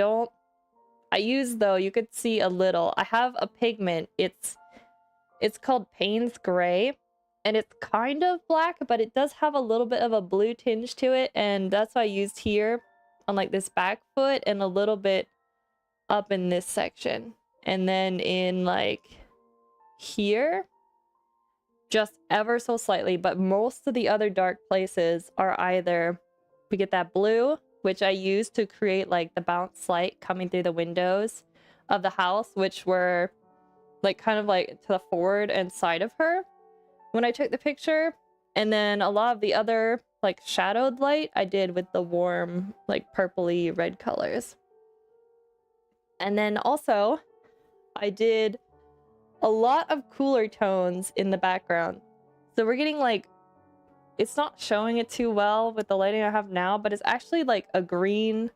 use, though, you could see a little. I have a pigment. It's called Payne's Gray, and it's kind of black, but it does have a little bit of a blue tinge to it, and that's what I used here on like this back foot and a little bit up in this section. And then in like here, just ever so slightly, but most of the other dark places are either we get that blue, which I use to create like the bounce light coming through the windows of the house, which were like kind of like to the forward and side of her when I took the picture. And then a lot of the other like shadowed light I did with the warm like purpley red colors. And then also I did a lot of cooler tones in the background. So we're getting like, it's not showing it too well with the lighting I have now, but it's actually like a green,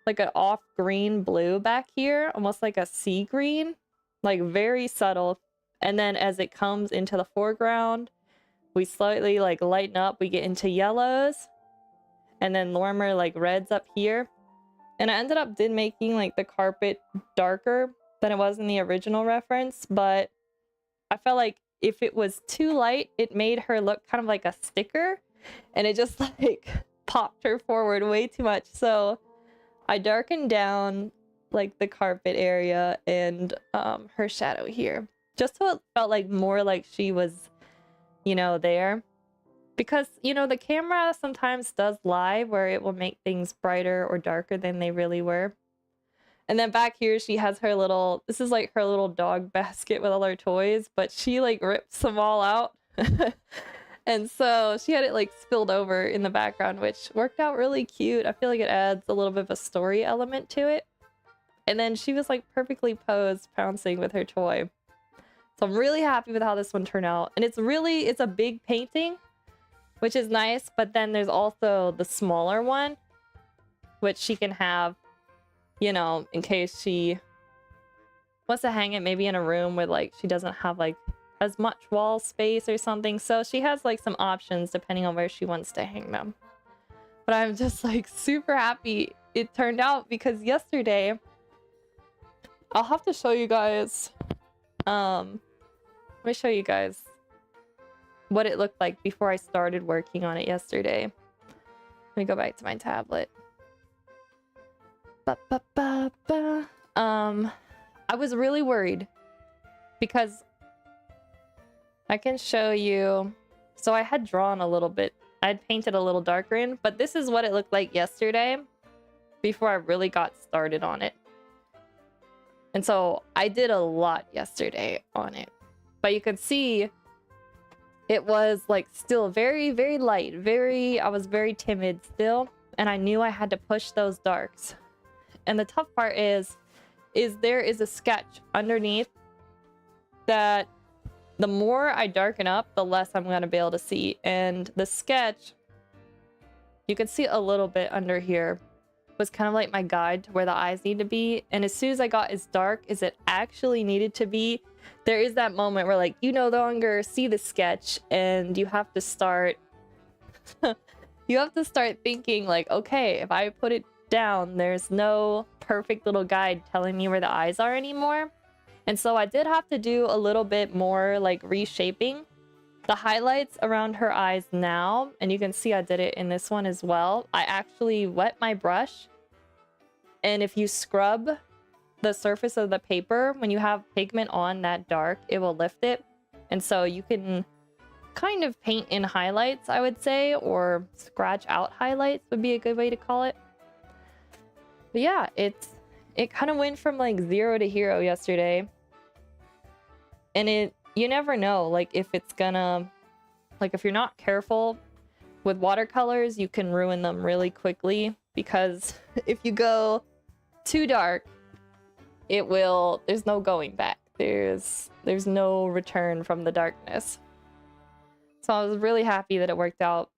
like an off green blue back here, almost like a sea green, like very subtle. And then as it comes into the foreground, we slightly like lighten up, we get into yellows and then warmer like reds up here. And I ended up making like the carpet darker than it was in the original reference, but I felt like if it was too light, it made her look kind of like a sticker, and it just like popped her forward way too much. So I darkened down like the carpet area and her shadow here, just so it felt like more like she was, you know, there. Because, you know, the camera sometimes does lie where it will make things brighter or darker than they really were. And then back here, she has her little, this is like her little dog basket with all her toys, but she like rips them all out. And so she had it like spilled over in the background, which worked out really cute. I feel like it adds a little bit of a story element to it. And then she was like perfectly posed, pouncing with her toy. So I'm really happy with how this one turned out. And it's a big painting, which is nice. But then there's also the smaller one, which she can have, you know, in case she wants to hang it maybe in a room where like she doesn't have like as much wall space or something. So she has like some options depending on where she wants to hang them. But I'm just like super happy it turned out, because yesterday, I'll have to show you guys, let me show you guys what it looked like before I started working on it yesterday. Let me go back to my tablet. I was really worried because I can show you. So I had drawn a little bit. I had painted a little darker in, but this is what it looked like yesterday before I really got started on it. And so I did a lot yesterday on it, but you could see it was like still very, very light. I was very timid still. And I knew I had to push those darks. And the tough part is there is a sketch underneath that the more I darken up, the less I'm going to be able to see. And the sketch, you can see a little bit under here, was kind of like my guide to where the eyes need to be. And as soon as I got as dark as it actually needed to be, there is that moment where like, you no longer see the sketch and you have to start, you have to start thinking like, okay, if I put it down, there's no perfect little guide telling me where the eyes are anymore. And so I did have to do a little bit more like reshaping the highlights around her eyes now. And you can see I did it in this one as well. I actually wet my brush, and if you scrub the surface of the paper, when you have pigment on that dark, it will lift it. And so you can kind of paint in highlights, I would say, or scratch out highlights would be a good way to call it. But yeah, it kind of went from like 0 to hero yesterday. And you never know, like if it's gonna, like if you're not careful with watercolors, you can ruin them really quickly, because if you go too dark, there's no going back. There's no return from the darkness. So I was really happy that it worked out,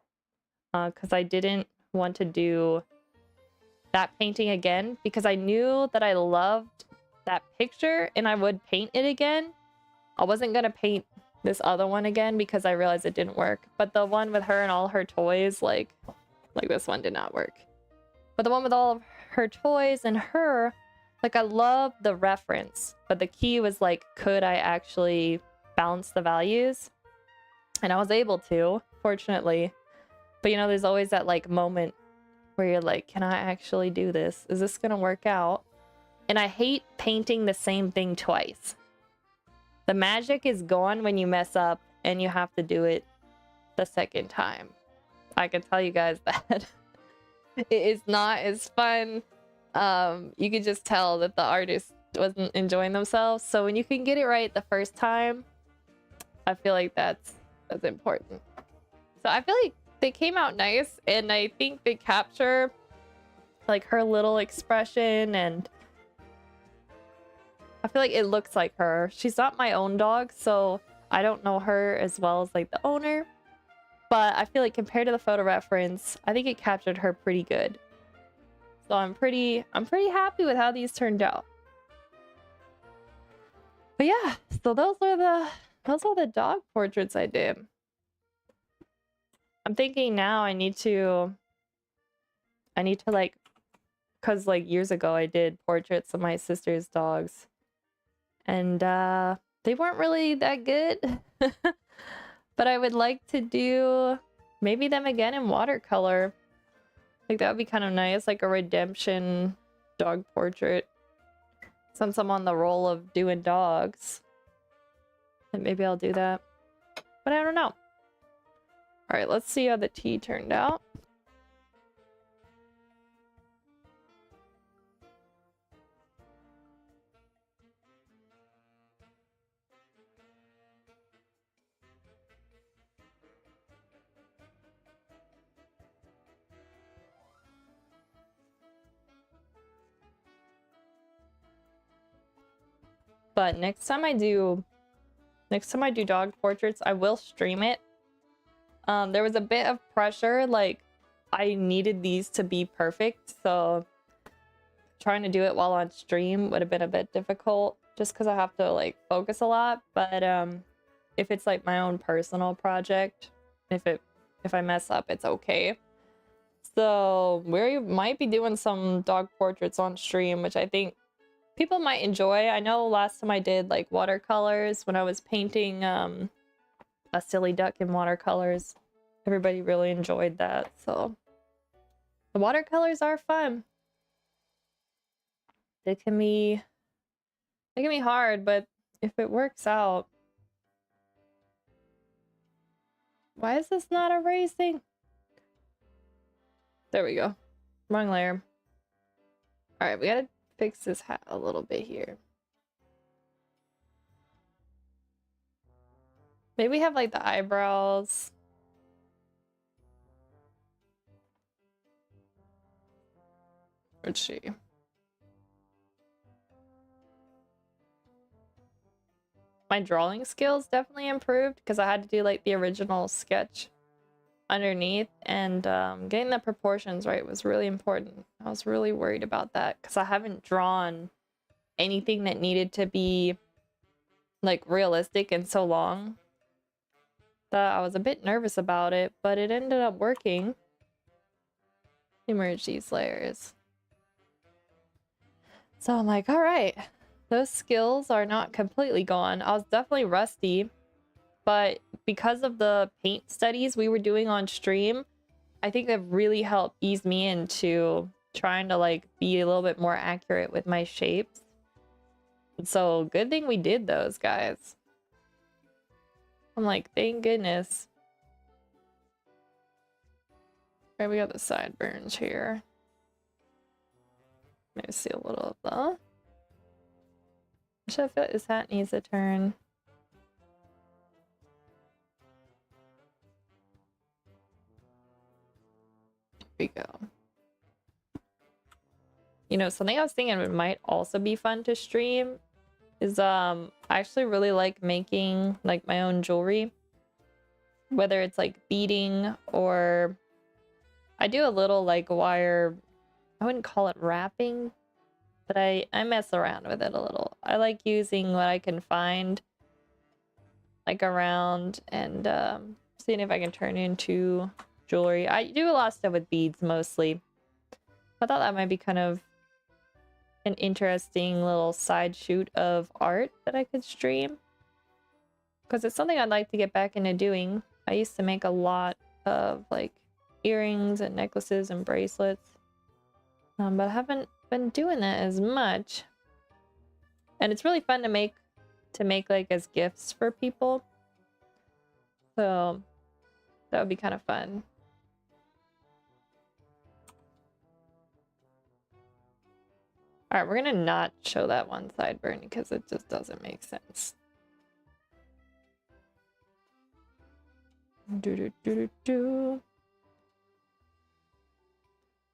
because I didn't want to do that painting again, because I knew that I loved that picture and I would paint it again. I wasn't gonna paint this other one again because I realized it didn't work. But the one with her and all her toys, like this one did not work. But the one with all of her toys and her, like I love the reference, but the key was like, could I actually balance the values? And I was able to, fortunately. But you know, there's always that like moment where you're like, can I actually do this? Is this gonna work out? And I hate painting the same thing twice. The magic is gone when you mess up and you have to do it the second time. I can tell you guys that. It is not as fun. You can just tell that the artist wasn't enjoying themselves. So when you can get it right the first time, I feel like that's important. So I feel like they came out nice, and I think they capture like her little expression, and I feel like it looks like her. She's not my own dog, so I don't know her as well as like the owner. But I feel like compared to the photo reference, I think it captured her pretty good. So I'm pretty happy with how these turned out. But yeah, so those are the dog portraits I did. I'm thinking now I need to like, cause like years ago I did portraits of my sister's dogs, and they weren't really that good. But I would like to do maybe them again in watercolor. Like that would be kind of nice, like a redemption dog portrait. Since I'm on the roll of doing dogs, and maybe I'll do that. But I don't know. All right, let's see how the tea turned out. But next time I do dog portraits, I will stream it. There was a bit of pressure, like I needed these to be perfect, so trying to do it while on stream would have been a bit difficult just because I have to like focus a lot. But if it's like my own personal project, if I mess up, it's okay. So we might be doing some dog portraits on stream, which I think people might enjoy. I know last time I did like watercolors when I was painting a silly duck in watercolors. Everybody really enjoyed that. So the watercolors are fun. They can be hard, but if it works out. Why is this not erasing? There we go. Wrong layer. All right, we gotta fix this hat a little bit here. Maybe we have like the eyebrows. Where'd she? My drawing skills definitely improved because I had to do like the original sketch underneath, and getting the proportions right was really important. I was really worried about that because I haven't drawn anything that needed to be like realistic in so long that I was a bit nervous about it, but it ended up working. Merge these layers. So I'm like, all right, those skills are not completely gone. I was definitely rusty, but because of the paint studies we were doing on stream, I think that really helped ease me into trying to like be a little bit more accurate with my shapes. So good thing we did those, guys. I'm like, thank goodness. Right, we got the sideburns here. Maybe see a little of the. I feel like this hat needs a turn. Here we go. You know, something I was thinking it might also be fun to stream is I actually really like making like my own jewelry. Whether it's like beading or I do a little like wire, I wouldn't call it wrapping, but I mess around with it a little. I like using what I can find like around and seeing if I can turn into jewelry. I do a lot of stuff with beads mostly. I thought that might be kind of an interesting little side shoot of art that I could stream, because it's something I'd like to get back into doing. I used to make a lot of like earrings and necklaces and bracelets, but I haven't been doing that as much. And it's really fun to make like as gifts for people. So that would be kind of fun. All right, we're gonna not show that one sideburn because it just doesn't make sense.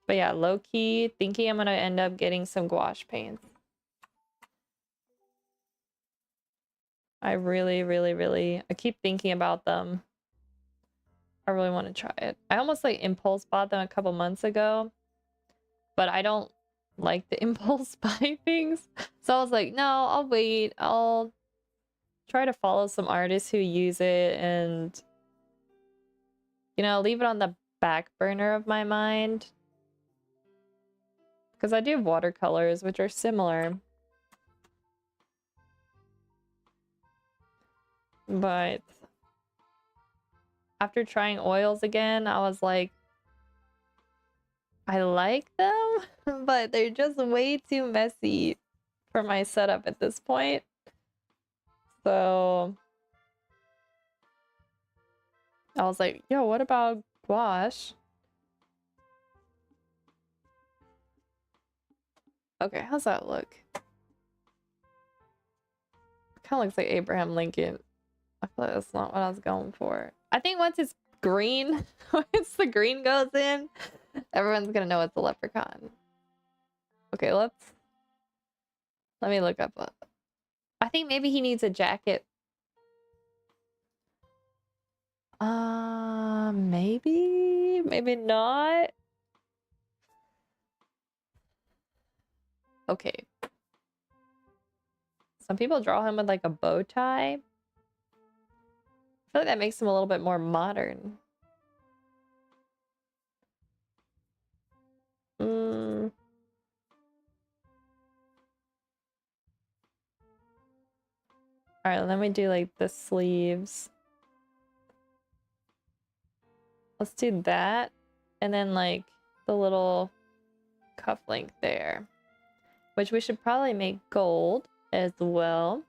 But yeah, low-key thinking I'm gonna end up getting some gouache paints. I really, I keep thinking about them. I really want to try it. I almost like impulse bought them a couple months ago, but I don't like the impulse buy things. So I was like, no, I'll wait. I'll try to follow some artists who use it and, you know, leave it on the back burner of my mind. Because I do have watercolors, which are similar. But after trying oils again, I was like, I like them, but they're just way too messy for my setup at this point. So I was like, yo, what about gouache? Okay, how's that look? Kind of looks like Abraham Lincoln. I feel like that's not what I was going for. I think once it's green, once the green goes in, everyone's gonna know it's a leprechaun. Okay, let me look up. I think maybe he needs a jacket. Maybe not. Okay. Some people draw him with like a bow tie. I feel like that makes him a little bit more modern. All right, let me do like the sleeves. Let's do that. And then like the little cuff link there, which we should probably make gold as well.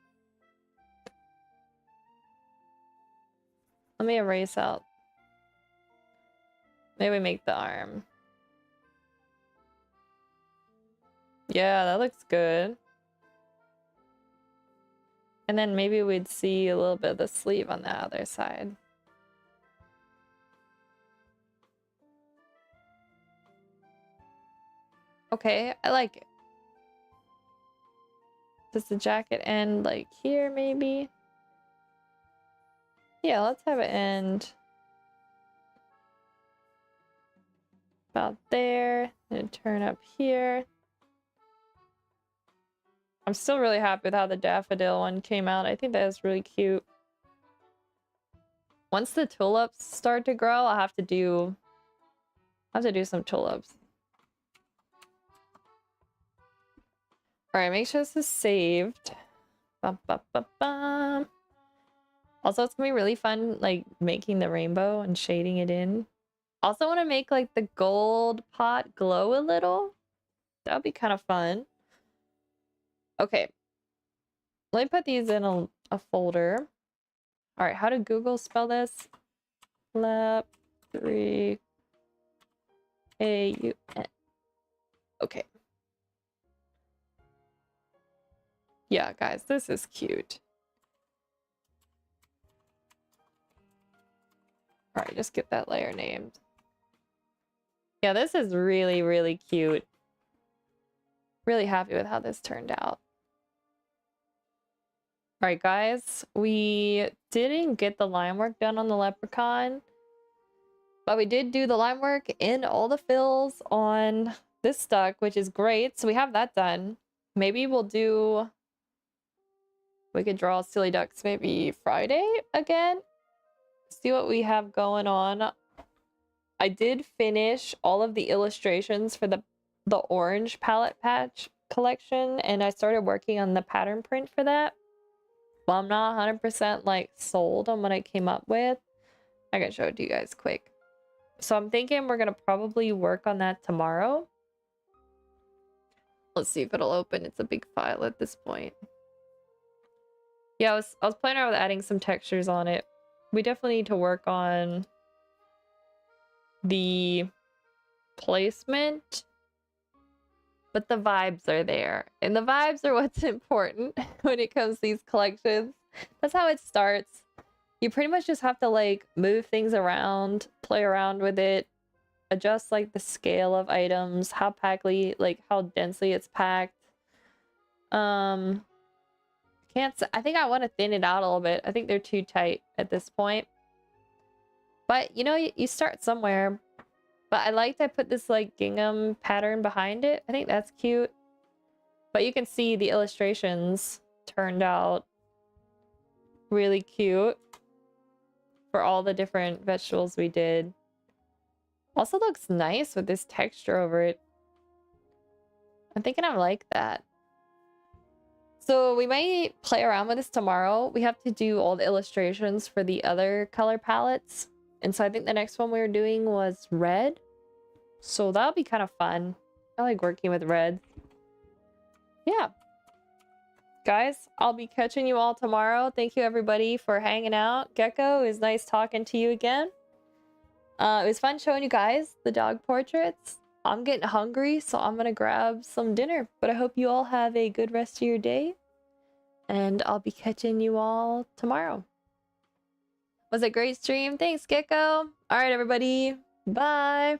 Let me erase out. Maybe make the arm. Yeah, that looks good. And then maybe we'd see a little bit of the sleeve on the other side. Okay, I like it. Does the jacket end like here maybe? Yeah, let's have it end about there and turn up here. I'm still really happy with how the daffodil one came out. I think that is really cute. Once the tulips start to grow, I'll have to do some tulips. All right, make sure this is saved. Bum, bum, bum, bum. Also, it's gonna be really fun, like making the rainbow and shading it in. Also, want to make like the gold pot glow a little. That would be kind of fun. Okay, let me put these in a folder. All right, how did Google spell this? Lep 3 A-U-N. Okay. Yeah, guys, this is cute. All right, just get that layer named. Yeah, this is really, really cute. Really happy with how this turned out. All right, guys, we didn't get the line work done on the leprechaun, but we did do the line work in all the fills on this stuck, which is great. So we have that done. Maybe we could draw silly ducks maybe Friday again. See what we have going on. I did finish all of the illustrations for the orange palette patch collection, and I started working on the pattern print for that. Well, I'm not 100% like sold on what I came up with. I can show it to you guys quick. So I'm thinking we're gonna probably work on that tomorrow. Let's see if it'll open. It's a big file at this point. Yeah, I was playing around with adding some textures on it. We definitely need to work on the placement, but the vibes are there. And the vibes are what's important when it comes to these collections. That's how it starts. You pretty much just have to like move things around, play around with it, adjust like the scale of items, how packly, like how densely it's packed. I think I want to thin it out a little bit. I think they're too tight at this point. But you know, you start somewhere. But I liked I put this like gingham pattern behind it. I think that's cute. But you can see the illustrations turned out really cute for all the different vegetables we did. Also looks nice with this texture over it. I'm thinking I like that. So we might play around with this tomorrow. We have to do all the illustrations for the other color palettes. And so I think the next one we were doing was red. So that'll be kind of fun. I like working with red. Yeah. Guys, I'll be catching you all tomorrow. Thank you everybody for hanging out. Gecko, it was nice talking to you again. It was fun showing you guys the dog portraits. I'm getting hungry, so I'm gonna grab some dinner. But I hope you all have a good rest of your day. And I'll be catching you all tomorrow. Was a great stream. Thanks, Gecko. All right, everybody. Bye.